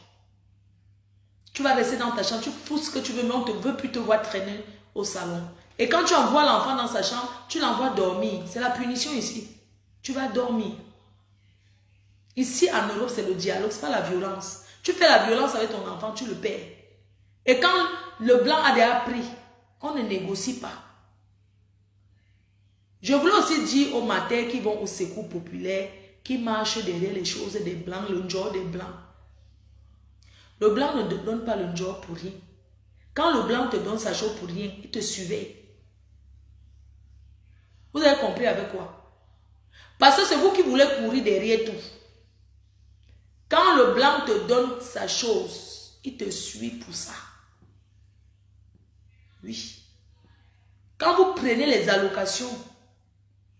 Tu vas rester dans ta chambre, tu fous ce que tu veux, mais on ne veut plus te voir traîner au salon. Et quand tu envoies l'enfant dans sa chambre, tu l'envoies dormir. C'est la punition ici. Tu vas dormir. Ici, en Europe, c'est le dialogue, ce n'est pas la violence. Tu fais la violence avec ton enfant, tu le perds. Et quand le blanc a déjà pris, on ne négocie pas. Je voulais aussi dire aux matins qui vont au secours populaire, qui marchent derrière les choses des blancs, le job des blancs. Le blanc ne te donne pas le job pour rien. Quand le blanc te donne sa chose pour rien, il te surveille. Vous avez compris avec quoi? Parce que c'est vous qui voulez courir derrière tout. Quand le blanc te donne sa chose, il te suit pour ça. Oui. Quand vous prenez les allocations,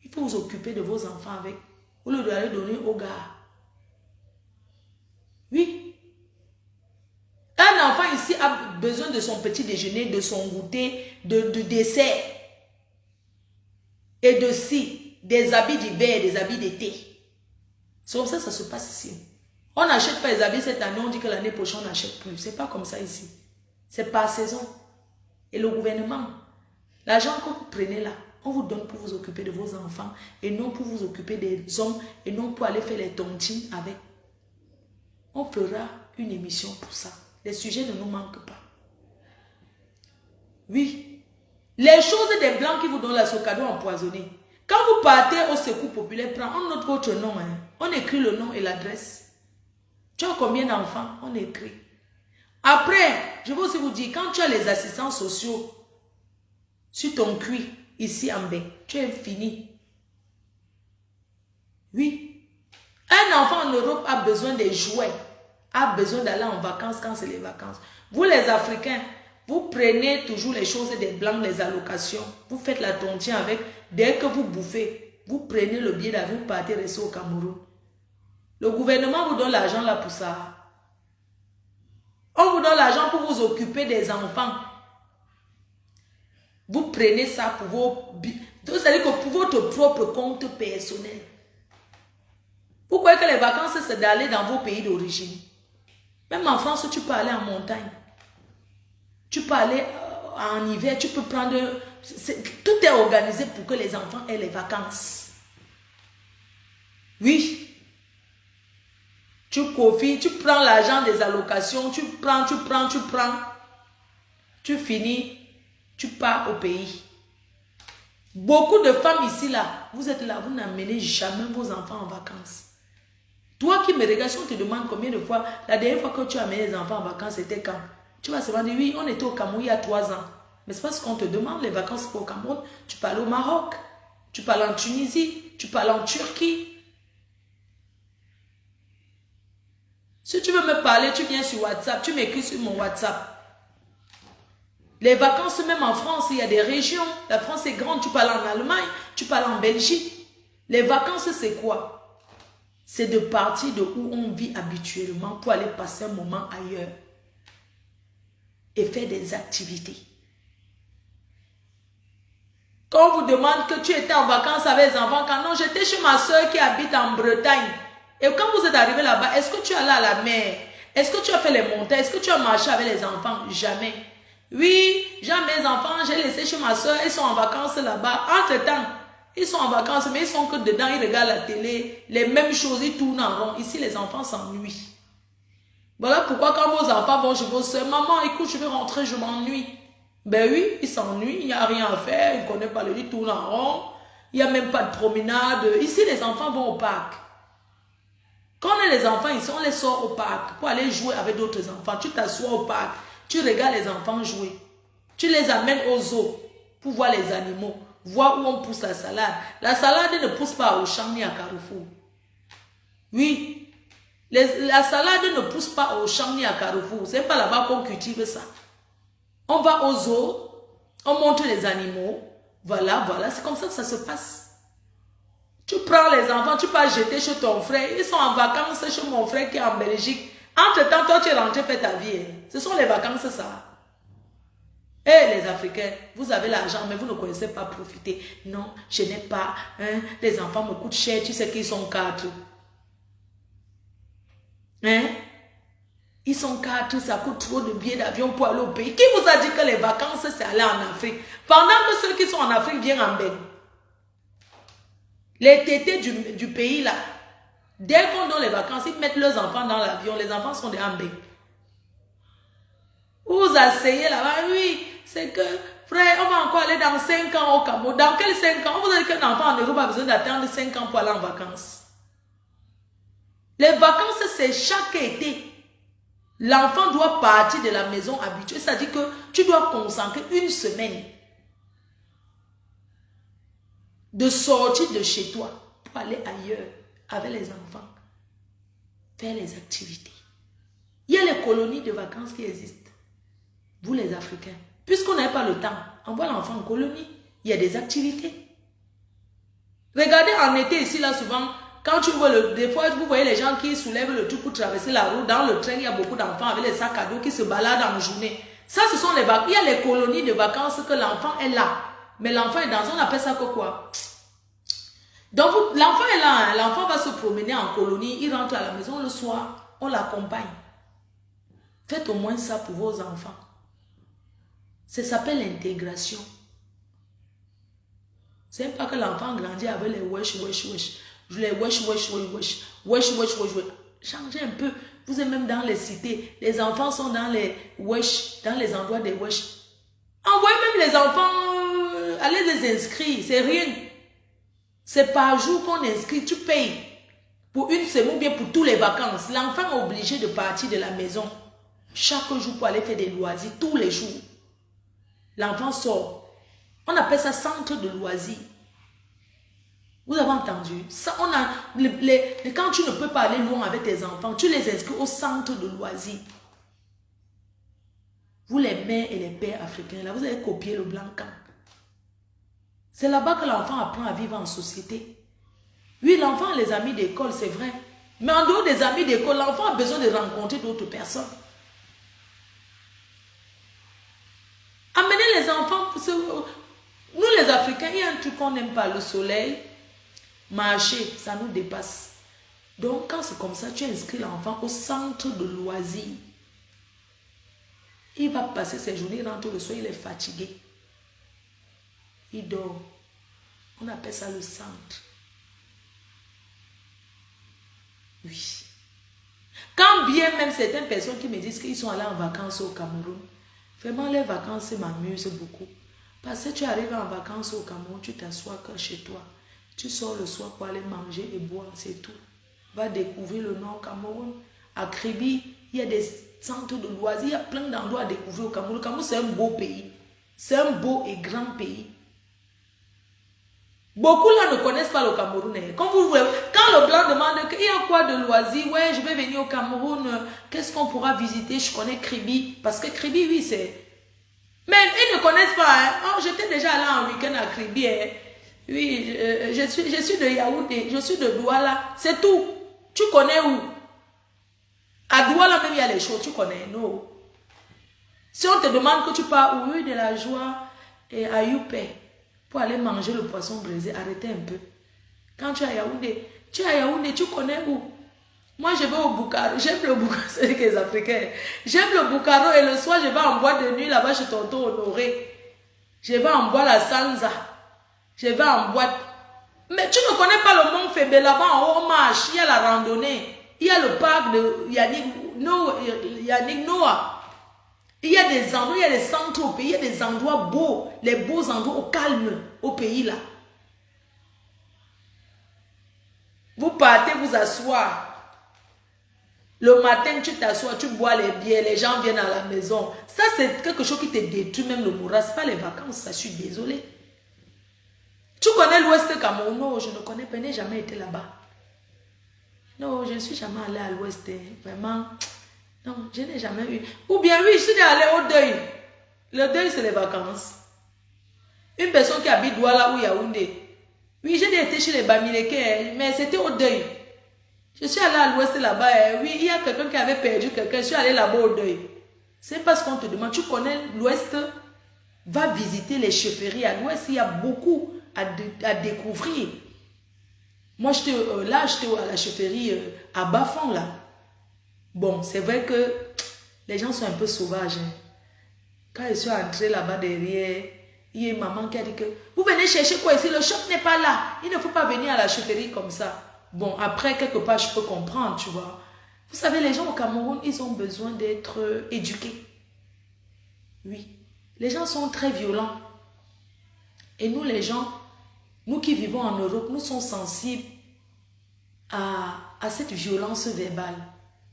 il faut vous occuper de vos enfants avec. Au lieu de les donner aux gars. Oui. Un enfant ici a besoin de son petit déjeuner, de son goûter, de dessert. Et de si, des habits d'hiver, des habits d'été. C'est comme ça que ça se passe ici. On n'achète pas les habits cette année, on dit que l'année prochaine on n'achète plus. C'est pas comme ça ici. C'est par saison. Et le gouvernement, l'argent que vous prenez là, on vous donne pour vous occuper de vos enfants et non pour vous occuper des hommes et non pour aller faire les tontines avec. On fera une émission pour ça. Les sujets ne nous manquent pas. Oui. Les choses des blancs qui vous donnent là, ce cadeau empoisonné. Quand vous partez au secours populaire, on note votre nom. Hein. On écrit le nom et l'adresse. Tu as combien d'enfants? On écrit. Après, je veux aussi vous dire, quand tu as les assistants sociaux sur ton cuir, ici en bas, tu es fini. Oui. Un enfant en Europe a besoin des jouets, a besoin d'aller en vacances quand c'est les vacances. Vous les Africains, vous prenez toujours les choses des blancs, les allocations. Vous faites la tontine avec. Dès que vous bouffez, vous prenez le billet d'avion, vous partez rester au Cameroun. Le gouvernement vous donne l'argent là pour ça. On vous donne l'argent pour vous occuper des enfants. Vous prenez ça pour vos... C'est-à-dire que pour votre propre compte personnel. Vous croyez que les vacances, c'est d'aller dans vos pays d'origine. Même en France, tu peux aller en montagne. Tu peux aller en hiver, tu peux prendre... Tout est organisé pour que les enfants aient les vacances. Oui. Tu confies, tu prends l'argent des allocations, tu prends. Tu finis, tu pars au pays. Beaucoup de femmes ici, là, vous êtes là, vous n'amenez jamais vos enfants en vacances. Toi qui me regardes, si on te demande combien de fois, la dernière fois que tu as amené les enfants en vacances, c'était quand? Tu vas seulement dire, oui, on était au Cameroun il y a 3 ans. Mais c'est parce qu'on te demande les vacances pour au Cameroun. Tu parles au Maroc, tu parles en Tunisie, tu parles en Turquie. Si tu veux me parler, tu viens sur WhatsApp, tu m'écris sur mon WhatsApp. Les vacances, même en France, il y a des régions. La France est grande, tu parles en Allemagne, tu parles en Belgique. Les vacances, c'est quoi? C'est de partir de où on vit habituellement pour aller passer un moment ailleurs. Et faire des activités. Quand on vous demande que tu étais en vacances avec les enfants, quand non, j'étais chez ma soeur qui habite en Bretagne. Et quand vous êtes arrivé là-bas, est-ce que tu es allé à la mer? Est-ce que tu as fait les montagnes? Est-ce que tu as marché avec les enfants? Jamais. Oui, j'ai mes enfants, j'ai laissé chez ma soeur, ils sont en vacances là-bas. Entre-temps, ils sont en vacances, mais ils sont que dedans, ils regardent la télé, les mêmes choses, ils tournent en rond. Ici, les enfants s'ennuient. Voilà pourquoi quand vos enfants vont chez vos soeurs, maman, écoute, je vais rentrer, je m'ennuie. Ben oui, ils s'ennuient, il n'y a rien à faire, ils ne connaissent pas le lit, ils tournent en rond. Il n'y a même pas de promenade. Ici, les enfants vont au parc. Quand on a les enfants ici, on les sort au parc pour aller jouer avec d'autres enfants. Tu t'assois au parc, tu regardes les enfants jouer. Tu les amènes au zoo pour voir les animaux, voir où on pousse la salade. La salade ne pousse pas au champ ni à Carrefour. Oui, la salade ne pousse pas au champ ni à Carrefour. Ce n'est pas là-bas qu'on cultive ça. On va au zoo, on montre les animaux. Voilà, c'est comme ça que ça se passe. Tu prends les enfants, tu peux jeter chez ton frère. Ils sont en vacances chez mon frère qui est en Belgique. Entre-temps, toi, tu es rentré faire ta vie. Ce sont les vacances, ça. Et les Africains, vous avez l'argent, mais vous ne connaissez pas profiter. Non, je n'ai pas. Hein, les enfants me coûtent cher, tu sais qu'ils sont 4. Hein? Ils sont 4, ça coûte trop de billets d'avion pour aller au pays. Qui vous a dit que les vacances, c'est aller en Afrique? Pendant que ceux qui sont en Afrique viennent en Belgique. Les tétés du pays là, dès qu'on donne les vacances, ils mettent leurs enfants dans l'avion, les enfants sont des ambés. Vous vous asseyez là-bas, oui, c'est que, frère, on va encore aller dans 5 ans au Cameroun. Dans quels 5 ans? On vous a dit qu'un enfant en Europe a besoin d'attendre 5 ans pour aller en vacances. Les vacances, c'est chaque été. L'enfant doit partir de la maison habituée, c'est-à-dire que tu dois consacrer une semaine de sortir de chez toi pour aller ailleurs avec les enfants, faire les activités. Il y a les colonies de vacances qui existent. Vous les Africains, puisqu'on n'a pas le temps, envoie l'enfant en colonie. Il y a des activités. Regardez en été ici, là, souvent, quand tu vois des fois, vous voyez les gens qui soulèvent le truc pour traverser la route. Dans le train, il y a beaucoup d'enfants avec les sacs à dos qui se baladent en journée. Ça, ce sont les vacances. Il y a les colonies de vacances que l'enfant est là. Mais l'enfant est dans, on appelle ça que quoi? Donc, l'enfant est là, hein? L'enfant va se promener en colonie, il rentre à la maison le soir, on l'accompagne. Faites au moins ça pour vos enfants. Ça s'appelle l'intégration. C'est pas que l'enfant grandit avec les wesh. Les wesh. Changez un peu. Vous êtes même dans les cités. Les enfants sont dans les wesh, dans les endroits des wesh. Envoyez même les enfants, allez les inscrire. C'est rien. C'est par jour qu'on inscrit. Tu payes pour une semaine ou bien pour toutes les vacances. L'enfant est obligé de partir de la maison chaque jour pour aller faire des loisirs. Tous les jours. L'enfant sort. On appelle ça centre de loisirs. Vous avez entendu? Ça, on a quand tu ne peux pas aller loin avec tes enfants, tu les inscris au centre de loisirs. Vous les mères et les pères africains, là, vous avez copié le blanc camp. C'est là-bas que l'enfant apprend à vivre en société. Oui, l'enfant a les amis d'école, c'est vrai. Mais en dehors des amis d'école, l'enfant a besoin de rencontrer d'autres personnes. Amenez les enfants. Nous les Africains, il y a un truc qu'on n'aime pas, le soleil. Marcher, ça nous dépasse. Donc quand c'est comme ça, tu inscris l'enfant au centre de loisirs. Il va passer ses journées, il rentre le soir, il est fatigué. Il dort. On appelle ça le centre. Oui. Quand bien même certaines personnes qui me disent qu'ils sont allés en vacances au Cameroun, vraiment les vacances m'amusent beaucoup. Parce que tu arrives en vacances au Cameroun, tu t'assois chez toi. Tu sors le soir pour aller manger et boire, c'est tout. Va découvrir le Nord Cameroun. À Kribi, il y a des centres de loisirs, il y a plein d'endroits à découvrir au Cameroun. Le Cameroun, c'est un beau pays. C'est un beau et grand pays. Beaucoup là ne connaissent pas le Cameroun. Quand le blanc demande qu'il y a quoi de loisirs, ouais, je vais venir au Cameroun, qu'est-ce qu'on pourra visiter? Je connais Kribi. Parce que Kribi, oui, c'est... Mais ils ne connaissent pas. Hein. Oh, j'étais déjà allé en week-end à Kribi. Hein. Oui, je suis de Yaoundé, je suis de Douala, c'est tout. Tu connais où? À Douala même il y a les choses, tu connais, non? Si on te demande que tu pars où, de la joie et à Youpé pour aller manger le poisson braisé, arrêtez un peu. Quand tu es à Yaoundé, tu connais où? Moi je vais au Boukaro, j'aime le Boukaro, c'est les Africains. J'aime le Boukaro et le soir je vais en boîte de nuit là-bas chez tonton Honoré. Je vais en boire la Sanza. Je vais en boîte. Mais tu ne connais pas le Mont Fébé là-bas en haut, on marche. Il y a la randonnée. Il y a le parc de Yannick Noah. Il y a des endroits, il y a des centres au pays, il y a des endroits beaux, les beaux endroits au calme au pays là. Vous partez vous asseoir. Le matin, tu t'assois, tu bois les bières, les gens viennent à la maison. Ça, c'est quelque chose qui te détruit même le moral. Ce n'est pas les vacances, ça, je suis désolée. Tu connais l'Ouest Cameroun? Non, je ne connais pas, je n'ai jamais été là-bas. Non, je ne suis jamais allée à l'Ouest. Vraiment, non, je n'ai jamais eu. Ou bien oui, je suis allée au deuil. Le deuil, c'est les vacances. Une personne qui habite Douala ou Yaoundé. Oui, j'ai été chez les Bamileke, mais c'était au deuil. Je suis allée à l'Ouest là-bas. Oui, il y a quelqu'un qui avait perdu quelqu'un. Je suis allée là-bas au deuil. C'est parce qu'on te demande. Tu connais l'Ouest? Va visiter les chefferies. À l'Ouest, il y a beaucoup à découvrir. Moi, j'étais à la chefferie à Bafang, là. Bon, c'est vrai que les gens sont un peu sauvages. Hein. Quand je suis entrée là-bas derrière, il y a une maman qui a dit que vous venez chercher quoi ici? Le chef n'est pas là. Il ne faut pas venir à la chefferie comme ça. Bon, après, quelque part, je peux comprendre, tu vois. Vous savez, les gens au Cameroun, ils ont besoin d'être éduqués. Oui. Les gens sont très violents. Et nous, les gens, nous qui vivons en Europe, nous sommes sensibles à cette violence verbale.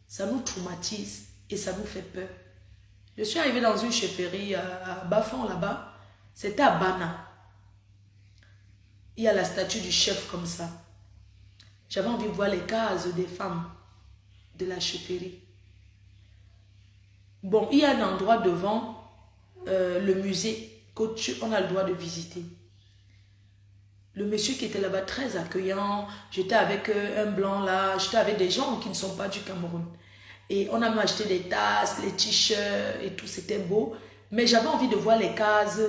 Ça nous traumatise et ça nous fait peur. Je suis arrivée dans une chefferie à Bafang là-bas. C'était à Bana. Il y a la statue du chef comme ça. J'avais envie de voir les cases des femmes de la chefferie. Bon, il y a un endroit devant le musée qu'on a le droit de visiter. Le monsieur qui était là-bas, très accueillant. J'étais avec un blanc là. J'étais avec des gens qui ne sont pas du Cameroun. Et on a même acheté des tasses, les t-shirts et tout. C'était beau. Mais j'avais envie de voir les cases.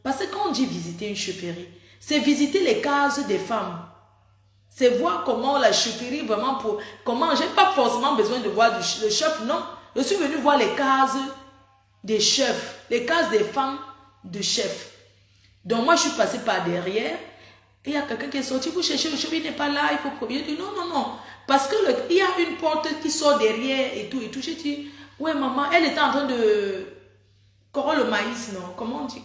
Parce que quand on dit visiter une chefferie, c'est visiter les cases des femmes. C'est voir comment la chefferie vraiment pour... Comment, j'ai pas forcément besoin de voir le chef, non. Je suis venue voir les cases des chefs, les cases des femmes de chef. Donc moi, je suis passée par derrière. Et il y a quelqu'un qui est sorti, vous cherchez le chef, il n'est pas là, il faut provider. Je dis non, non, non. Parce que il y a une porte qui sort derrière et tout, et tout. J'ai dit, ouais, maman, elle était en train de corroler le maïs, non? Comment on dit?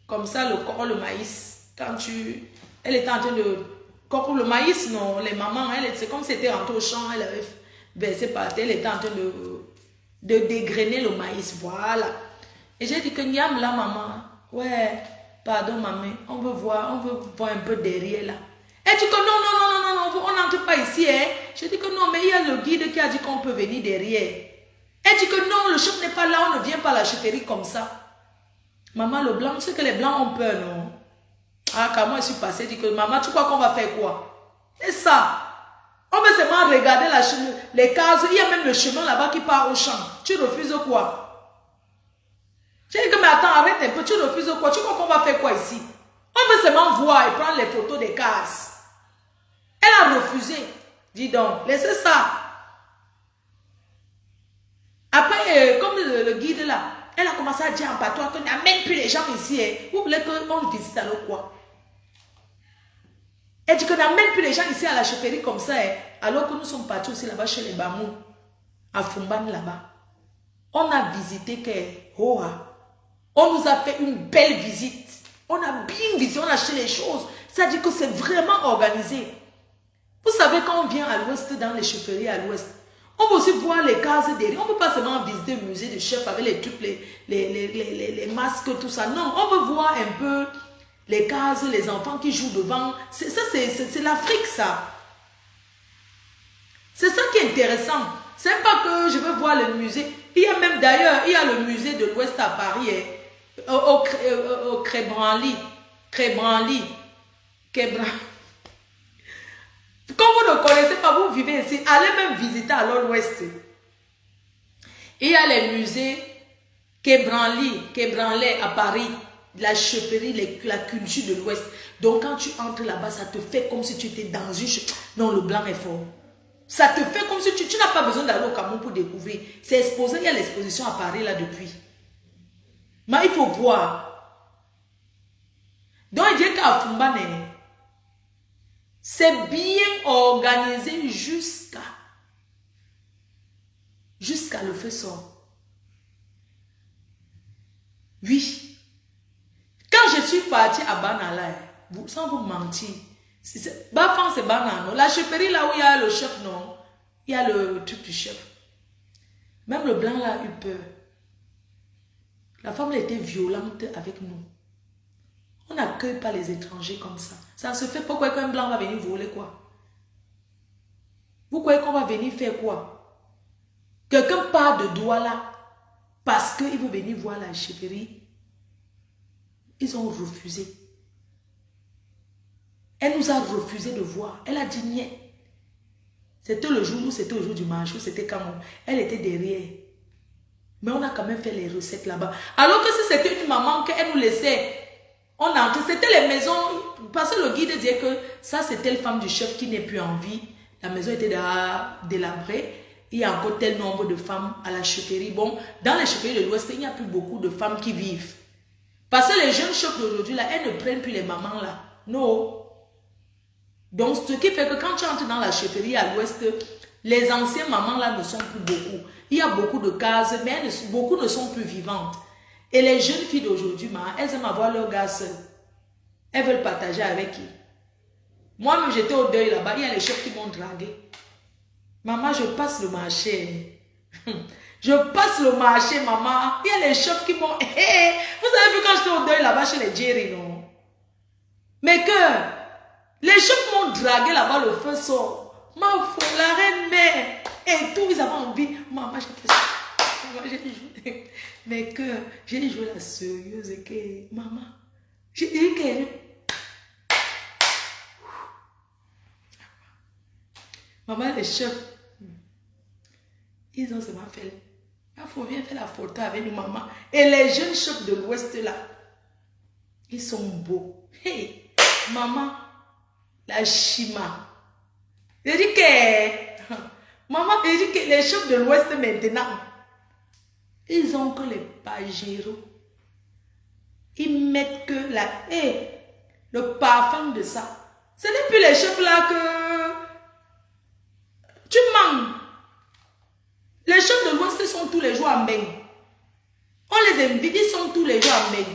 Comme ça, le maïs. Quand elle était en train de corroler le maïs, non? Les mamans, c'est comme si c'était rentré au champ, elle avait versé par terre, elle était en train de dégrainer le maïs, voilà. Et j'ai dit que Niam là, maman, ouais, pardon, maman, on veut voir un peu derrière là. Elle dit que non, non, non, non, non, on n'entre pas ici, hein. Je dis que non, mais il y a le guide qui a dit qu'on peut venir derrière. Elle dit que non, le chef n'est pas là, on ne vient pas à la chefferie comme ça. Maman, le blanc, c'est que les blancs ont peur, non? Ah, quand moi je suis passée, dit que maman, tu crois qu'on va faire quoi? C'est ça. On veut seulement regarder les cases, il y a même le chemin là-bas qui part au champ. Tu refuses quoi? J'ai dit que mais attends, arrête un peu, tu refuses quoi? Tu crois qu'on va faire quoi ici? On veut seulement voir et prendre les photos des cases. Elle a refusé. Dis donc, laissez ça. Après, comme le guide là, elle a commencé à dire en patois qu'on n'amène plus les gens ici. Hein. Vous voulez qu'on visite alors quoi? Elle dit qu'on n'amène plus les gens ici à la chefferie comme ça. Hein. Alors que nous sommes partis aussi là-bas chez les Bamou, à Fumban là-bas. On a visité Hoa. On nous a fait une belle visite. On a bien visité, on a acheté les choses. Ça dit que c'est vraiment organisé. Vous savez, quand on vient à l'ouest, dans les chefferies à l'ouest, on peut aussi voir les cases derrière. On ne peut pas seulement visiter le musée de chef avec les trucs, les masques, tout ça. Non, on veut voir un peu les cases, les enfants qui jouent devant. Ça, c'est l'Afrique, ça. C'est ça qui est intéressant. C'est pas que je veux voir le musée. Il y a même d'ailleurs, il y a le musée de l'Ouest à Paris, au Crébranly. Comme vous ne connaissez pas, vous vivez ici, allez même visiter alors l'Ouest. Il y a les musées Québranly à Paris, la chefferie, la culture de l'Ouest. Donc quand tu entres là-bas, ça te fait comme si tu étais dans une... Non, le blanc est fort. Ça te fait comme si tu n'as pas besoin d'aller au Cameroun pour découvrir. C'est exposé, il y a l'exposition à Paris là depuis. Mais il faut voir. Donc il dit qu'à Fumbane, c'est bien organisé jusqu'à le feu sort. Oui. Quand je suis partie à Banala, sans vous mentir, Bafan c'est Banano. La chefferie là où il y a le chef, non. Il y a le truc du chef. Même le blanc là a eu peur. La femme elle était violente avec nous. On n'accueille pas les étrangers comme ça. Ça ne se fait pas. Pourquoi qu'un blanc va venir voler quoi? Vous croyez qu'on va venir faire quoi? Quelqu'un part de Douala parce qu'il veut venir voir la chefferie. Ils ont refusé. Elle nous a refusé de voir. Elle a dit niet. C'était le jour du marché, c'était quand elle était derrière. Mais on a quand même fait les recettes là-bas. Alors que si c'était une maman qu'elle nous laissait, on entrait, c'était les maisons, parce que le guide disait que ça c'est telle femme du chef qui n'est plus en vie. La maison était délabrée. Il y a encore tel nombre de femmes à la chefferie. Bon, dans les chefferies de l'Ouest, il n'y a plus beaucoup de femmes qui vivent. Parce que les jeunes chefs d'aujourd'hui, là, elles ne prennent plus les mamans là. Non. Donc, ce qui fait que quand tu entres dans la chefferie à l'Ouest, les anciennes mamans là ne sont plus beaucoup. Il y a beaucoup de cases, mais beaucoup ne sont plus vivantes. Et les jeunes filles d'aujourd'hui, elles aiment avoir leur gars seuls. Elles veulent partager avec qui? Moi-même, j'étais au deuil là-bas. Il y a les chefs qui m'ont dragué. Maman, je passe le marché. Je passe le marché, maman. Il y a les chefs qui m'ont... Vous avez vu quand j'étais au deuil là-bas chez les Jerry, non? Mais que... Les chefs m'ont dragué là-bas, le feu sort. Ma folle, la reine mère. Et tout, ils avaient envie. Maman, j'ai fait ça. Maman, j'ai joué. Mais que j'ai joué la sérieuse et que... Maman, j'ai dit que... Maman, les chefs, ils ont seulement fait... Il faut bien faire la photo avec nous, maman. Et les jeunes chefs de l'Ouest là, ils sont beaux. Hey, maman... La chima. Je dis que... Maman, je dis que les chefs de l'Ouest maintenant, ils ont que les pageros. Ils mettent que le parfum de ça. Ce n'est plus les chefs là que tu manges. Les chefs de l'Ouest sont tous les jours en bain. On les invite, ils sont tous les jours en bain.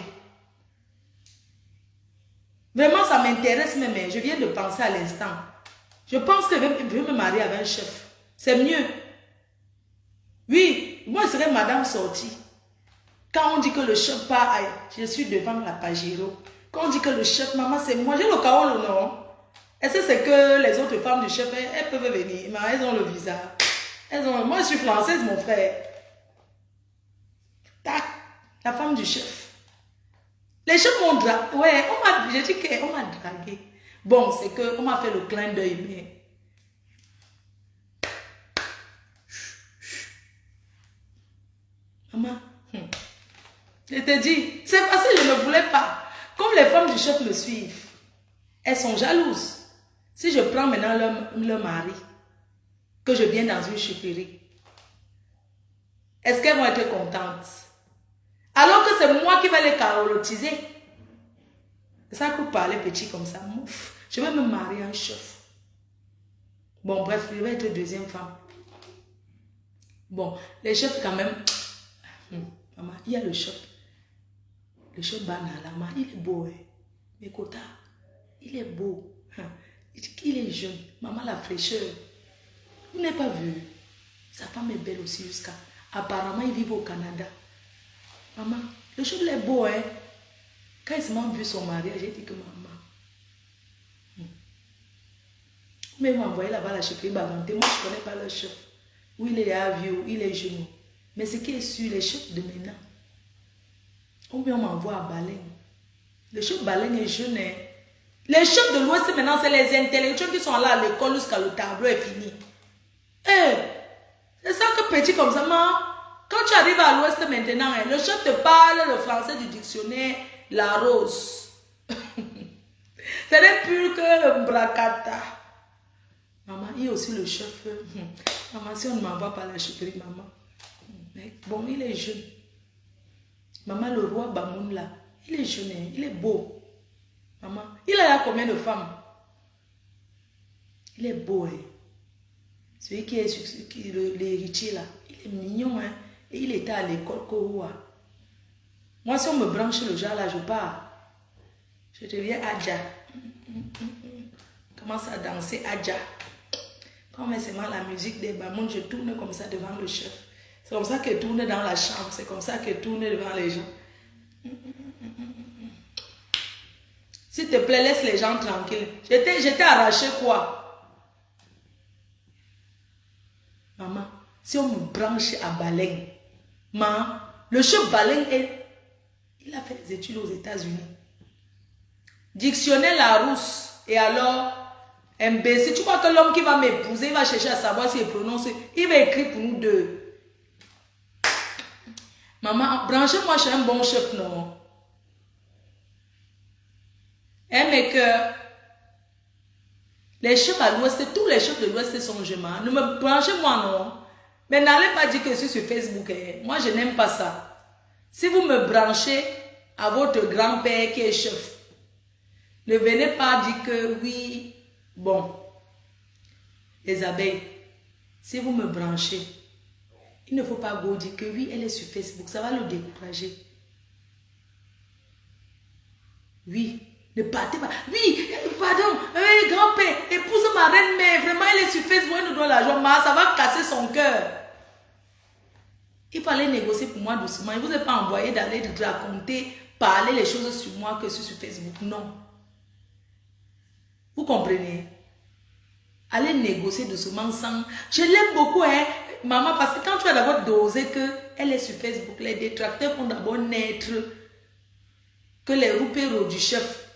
Vraiment, ça m'intéresse même. Je viens de penser à l'instant. Je pense que je vais me marier avec un chef. C'est mieux. Oui, moi je serais madame sortie. Quand on dit que le chef part, je suis devant la Pajero. Quand on dit que le chef, maman, c'est moi, j'ai le carreau, le nom. Est-ce que c'est que les autres femmes du chef, elles peuvent venir, mais elles ont le visa. Moi, je suis française, mon frère. Tac, la femme du chef. Les chefs m'ont dragué. Ouais, j'ai dit qu'on m'a dragué. Bon, c'est qu'on m'a fait le clin d'œil, mais... Maman, je te dis, c'est parce que je ne voulais pas. Comme les femmes du chef me suivent, elles sont jalouses. Si je prends maintenant leur mari, que je viens dans une chefferie, est-ce qu'elles vont être contentes? Alors que c'est moi qui vais les carolotiser. C'est ça que vous parlez petit comme ça. Je vais me marier à un chef. Bon, bref, je vais être deuxième femme. Bon, les chefs quand même... Maman, il y a le chef. Le chef Banalama, il est beau. Mais Kota, il est beau. Il est jeune. Maman, la fraîcheur. Vous n'avez pas vu. Sa femme est belle aussi jusqu'à... Apparemment, il vit au Canada. Maman, le chef il est beau. Quand il m'a vu son mariage, j'ai dit que maman... Mais il m'a envoyé là-bas la chefferie Baganté. Moi, je ne connais pas le chef. Où il est à vieux, il est jeune. Mais ce qui est sûr, les chefs de maintenant, on m'envoie à Baleine. Le chef Baleine est jeune. Les chefs de l'Ouest maintenant, c'est les intellectuels qui sont là à l'école jusqu'à le tableau est fini. C'est ça que petit comme ça, maman. Quand tu arrives à l'Ouest maintenant, le chef te parle le français du dictionnaire, la rose. Ce n'est plus que le bracata. Maman, il y a aussi le chef. Maman, si on ne m'envoie pas la chefferie, maman. Bon, il est jeune. Maman, le roi Bamoun là, il est jeune, il est beau. Maman, il a combien de femmes? Il est beau, Celui qui est l'héritier là, il est mignon, Et il était à l'école Kouroua. Moi, si on me branche le genre là, je pars. Je deviens Adja. Commence à danser Adja. Quand on met seulement la musique des Bamoun, je tourne comme ça devant le chef. C'est comme ça qu'elle tourne dans la chambre. C'est comme ça qu'elle tourne devant les gens. S'il te plaît, laisse les gens tranquilles. J'étais arraché quoi? Maman, si on me branche à Baleine, maman, le chef Baleine, il a fait des études aux États-Unis. Dictionnaire Larousse. Et alors, imbécile, tu crois que l'homme qui va m'épouser, il va chercher à savoir s'il prononce, il va écrire pour nous deux. Maman, branchez-moi chez un bon chef, non? Mais que les chefs à l'Ouest, tous les chefs de l'Ouest sont gemmes. Ne me branchez-moi, non? Mais n'allez pas dire que je suis sur Facebook. Moi, je n'aime pas ça. Si vous me branchez à votre grand-père qui est chef, ne venez pas dire que oui, bon, les abeilles, si vous me branchez, il ne faut pas vous dire que oui, elle est sur Facebook. Ça va le décourager. Oui, ne partez pas. Oui, pardon, grand-père, épouse ma reine-mère. Vraiment, elle est sur Facebook, elle nous donne l'argent. Ça va casser son cœur. Il fallait négocier pour moi doucement. Il ne vous a pas envoyé d'aller raconter, parler les choses sur moi que sur Facebook. Non. Vous comprenez? Allez négocier doucement sans... Je l'aime beaucoup, maman, parce que quand tu as d'abord dosé qu'elle est sur Facebook, les détracteurs vont d'abord naître que les roupéros du chef,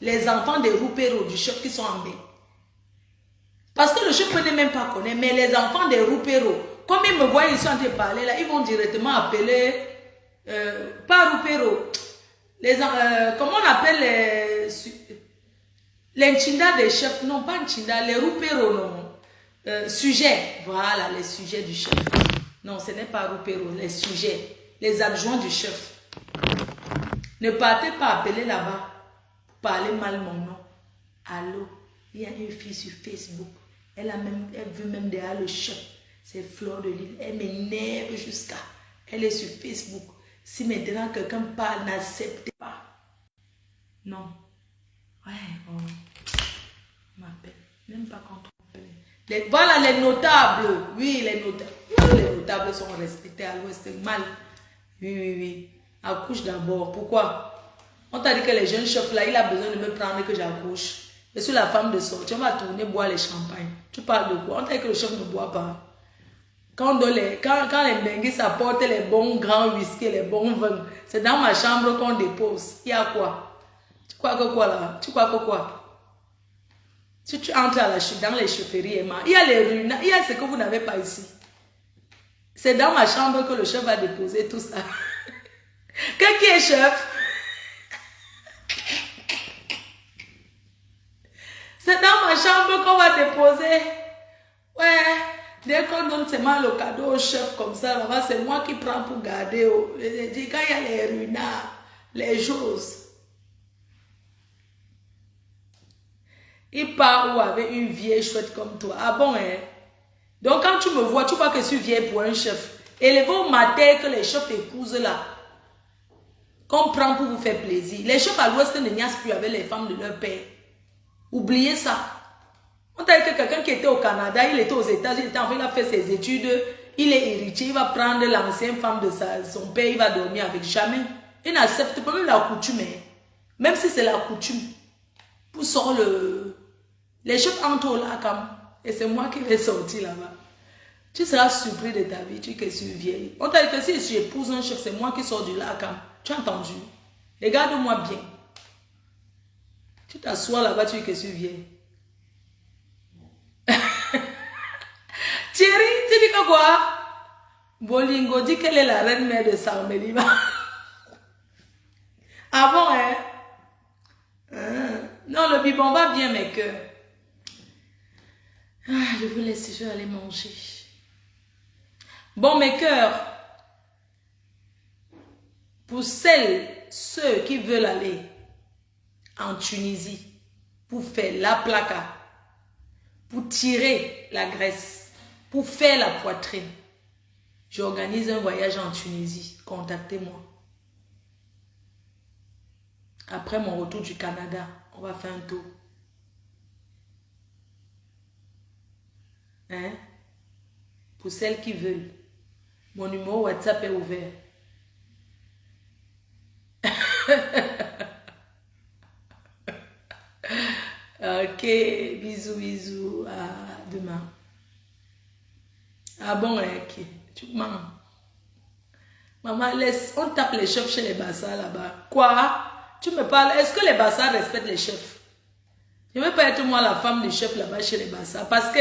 les enfants des roupéros du chef qui sont en bain. Parce que le chef ne peut même pas connaître, mais les enfants des roupéros, comme ils me voient, ils sont en train de parler là, ils vont directement appeler, pas roupéros, comment on appelle les nchinda des chefs, non pas nchinda, les roupéros, non. Sujets, voilà les sujets du chef. Non, ce n'est pas roupéros, les sujets, les adjoints du chef. Ne partez pas appeler là-bas pour parler mal mon nom. Allô, il y a une fille sur Facebook. Elle veut même derrière le chef. C'est Fleur de Lille. Elle m'énerve jusqu'à. Elle est sur Facebook. Si maintenant quelqu'un parle, n'acceptez pas. Non. Ouais, on m'appelle. Même pas quand on appelle. Voilà les notables. Oui, les notables. Les notables sont respectés à l'ouest. Mal. Oui. Accouche d'abord. Pourquoi? On t'a dit que les jeunes chefs là, il a besoin de me prendre que j'accouche. Je suis la femme de sortie. On va tourner boire les champagnes. Tu parles de quoi? On t'a dit que le chef ne boit pas. Quand les benguis s'apportent les bons grands whisky, les bons vins, c'est dans ma chambre qu'on dépose. Il y a quoi? Tu crois que quoi là? Tu crois que quoi? Si tu entres dans les chefferies, il y a les ruines, il y a ce que vous n'avez pas ici. C'est dans ma chambre que le chef va déposer tout ça. Qui est chef? C'est dans ma chambre qu'on va déposer. Ouais. Dès qu'on donne seulement le cadeau au chef comme ça, là-bas, c'est moi qui prends pour garder. Quand il y a les ruinards, les choses. Il part où avec une vieille chouette comme toi. Ah bon, hein? Donc quand tu me vois, tu crois que je suis vieille pour un chef. Élevez au matin que les chefs épousent là. Qu'on prend pour vous faire plaisir. Les chefs à l'ouest ne niassent plus avec les femmes de leur père. Oubliez ça. On t'a dit que quelqu'un qui était au Canada, il était aux États-Unis, il a fait ses études, il est héritier, il va prendre l'ancienne femme de son père, il va dormir avec. Jamais. Il n'accepte pas même la coutume. Même si c'est la coutume. Pour sortir les chefs entrent au lac, et c'est moi qui vais sortir là-bas. Tu seras surpris de ta vie, tu es que suis vieille. On t'a dit que si j'épouse un chef, c'est moi qui sors du lac. Tu as entendu? Regarde-moi bien. Tu t'assois là-bas, tu es que suis vieille. Thierry, tu dis que quoi? Bolingo dit qu'elle est la reine mère de Saint-Méliba. Ah bon, hein? Non, le bibon va bien, mes cœurs. Ah, je vous laisse, je vais aller manger. Bon, mes cœurs, pour ceux qui veulent aller en Tunisie, pour faire la placa, pour tirer la graisse, pour faire la poitrine, j'organise un voyage en Tunisie. Contactez-moi. Après mon retour du Canada, on va faire un tour. Hein? Pour celles qui veulent, mon numéro WhatsApp est ouvert. Ok, bisous, à demain. Ah bon, ok, tu manges. Maman, laisse, on tape les chefs chez les bassards là-bas. Quoi? Tu me parles, est-ce que les bassards respectent les chefs? Je ne veux pas être moi la femme du chef là-bas chez les bassards. Parce que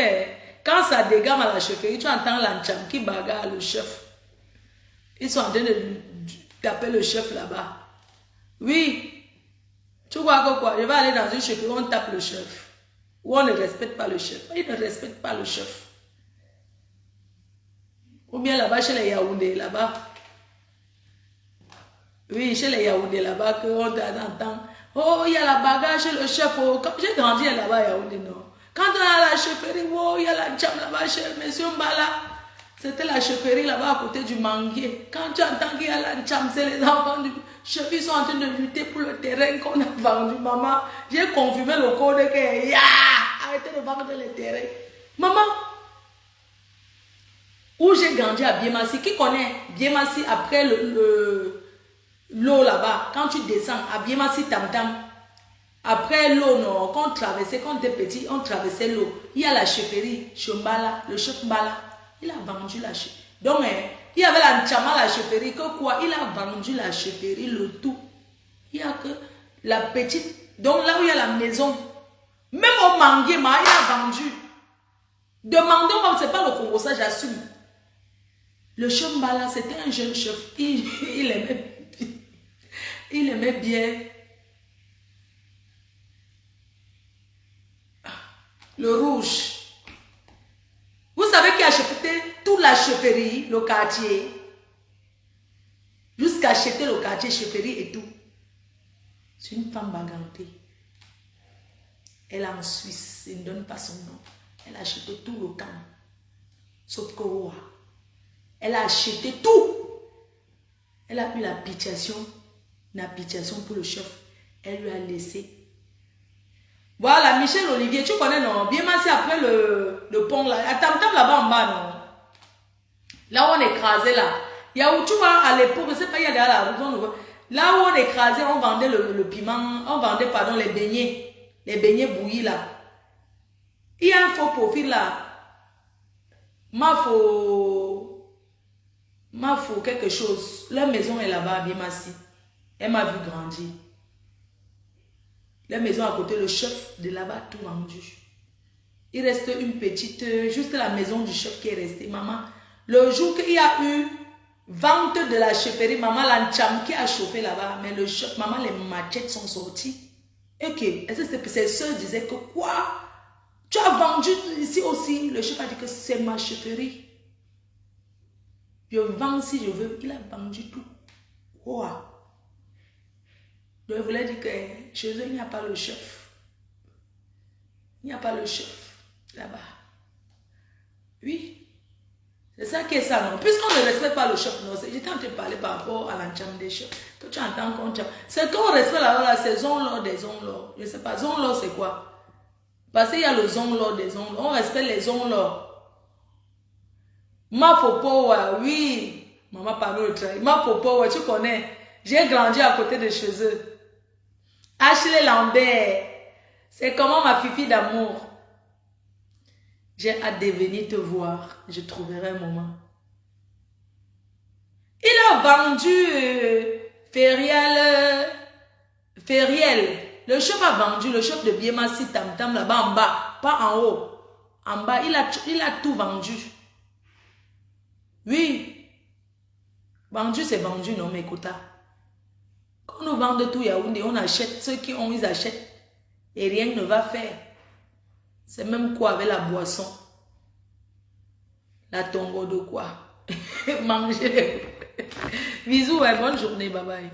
quand ça dégame à la chefferie, tu entends l'ancham qui bagarre le chef. Ils sont en train de taper le chef là-bas. Oui. Tu vois que quoi? Je vais aller dans une chefferie où on tape le chef. Où on ne respecte pas le chef. Ils ne respectent pas le chef. Ou bien là-bas chez les Yaoundé, là-bas. Oui, chez les Yaoundé, là-bas, qu'on entend. Oh, il y a la bagarre chez le chef. Oh, j'ai grandi là-bas à Yaoundé, non. Quand on est à la chefferie, oh, il y a la cham là-bas chez monsieur Mbala. C'était la chefferie là-bas à côté du manguier. Quand tu entends qu'il y a la cham, c'est les enfants du chef, ils sont en train de lutter pour le terrain qu'on a vendu. Maman, j'ai confirmé le code que, arrêtez de vendre les terrains. Maman, où j'ai grandi à Biemassi, qui connaît Biemassi après l'eau là-bas, quand tu descends à Biemassi Tam-Tam, après l'eau, non, quand on traversait, quand on était petit, on traversait l'eau. Il y a la chefferie, Chombala, le chef Mbala, il a vendu la chefferie. Donc, il y avait la Nchama, la chefferie, que quoi? Il a vendu la chefferie, le tout. Il y a que la petite, donc là où il y a la maison, même au mangué, il a vendu. Demandons comme c'est pas le Congo, ça j'assume. Le chef Mbala, c'était un jeune chef, il aimait bien. Le rouge. Vous savez qui a acheté toute la chefferie, le quartier, jusqu'à acheter le quartier, chefferie et tout. C'est une femme bagantée. Elle est en Suisse, elle ne donne pas son nom. Elle a acheté tout le camp. Sauf que elle a acheté tout. Elle a eu l'application pour le chef. Elle lui a laissé. Voilà, Michel Olivier, tu connais, non? Bien massé après le pont là. Attends, là-bas en bas, non? Là où on écrasait là. Il y a où tu vois à l'époque, je ne sais pas, il y a derrière la route. Là où on écrasait, on vendait le piment, on vendait, pardon, les beignets bouillis là. Il y a un faux profil là. M'a faut quelque chose. La maison est là-bas, bien massée. Elle m'a vu grandir. La maison à côté, le chef de là-bas, tout vendu. Il reste une petite, juste la maison du chef qui est restée. Maman, le jour qu'il y a eu vente de la chefferie, maman, l'ancham qui a chauffé là-bas, mais le chef, maman, les machettes sont sorties. Et que ses soeurs disaient que quoi? Tu as vendu ici aussi. Le chef a dit que c'est ma chefferie. Je vends si je veux. Il a vendu tout. Wow. Je voulais dire que chez eux, il n'y a pas le chef. Il n'y a pas le chef là-bas. Oui. C'est ça qui est ça, non? Puisqu'on ne respecte pas le chef, non? J'étais en train de parler par rapport à l'encham des chefs. Que tu entends qu'on chef. C'est qu'on respecte là-bas, c'est zone-lord des zone-lord. Je ne sais pas, zone-lord c'est quoi? Parce qu'il y a le zone-lord des zone-lord. On respecte les zone-lord. Ma Fopo, oui. Maman parle au travail. Ma Fopo, tu connais. J'ai grandi à côté de chez eux. Ashley Lambert. C'est comment ma fifi d'amour. J'ai hâte de venir te voir. Je trouverai un moment. Il a vendu Feriel. Le chef a vendu, le chef de Biemassi Tam Tam là-bas en bas. Pas en haut. En bas, il a tout vendu. Oui. Vendu, c'est vendu, non, mais écoute. Quand nous vendons tout Yaoundé, on achète. Ceux qui ont, ils achètent. Et rien ne va faire. C'est même quoi avec la boisson? La tongo de quoi? Manger. Bisous et bonne journée. Bye bye.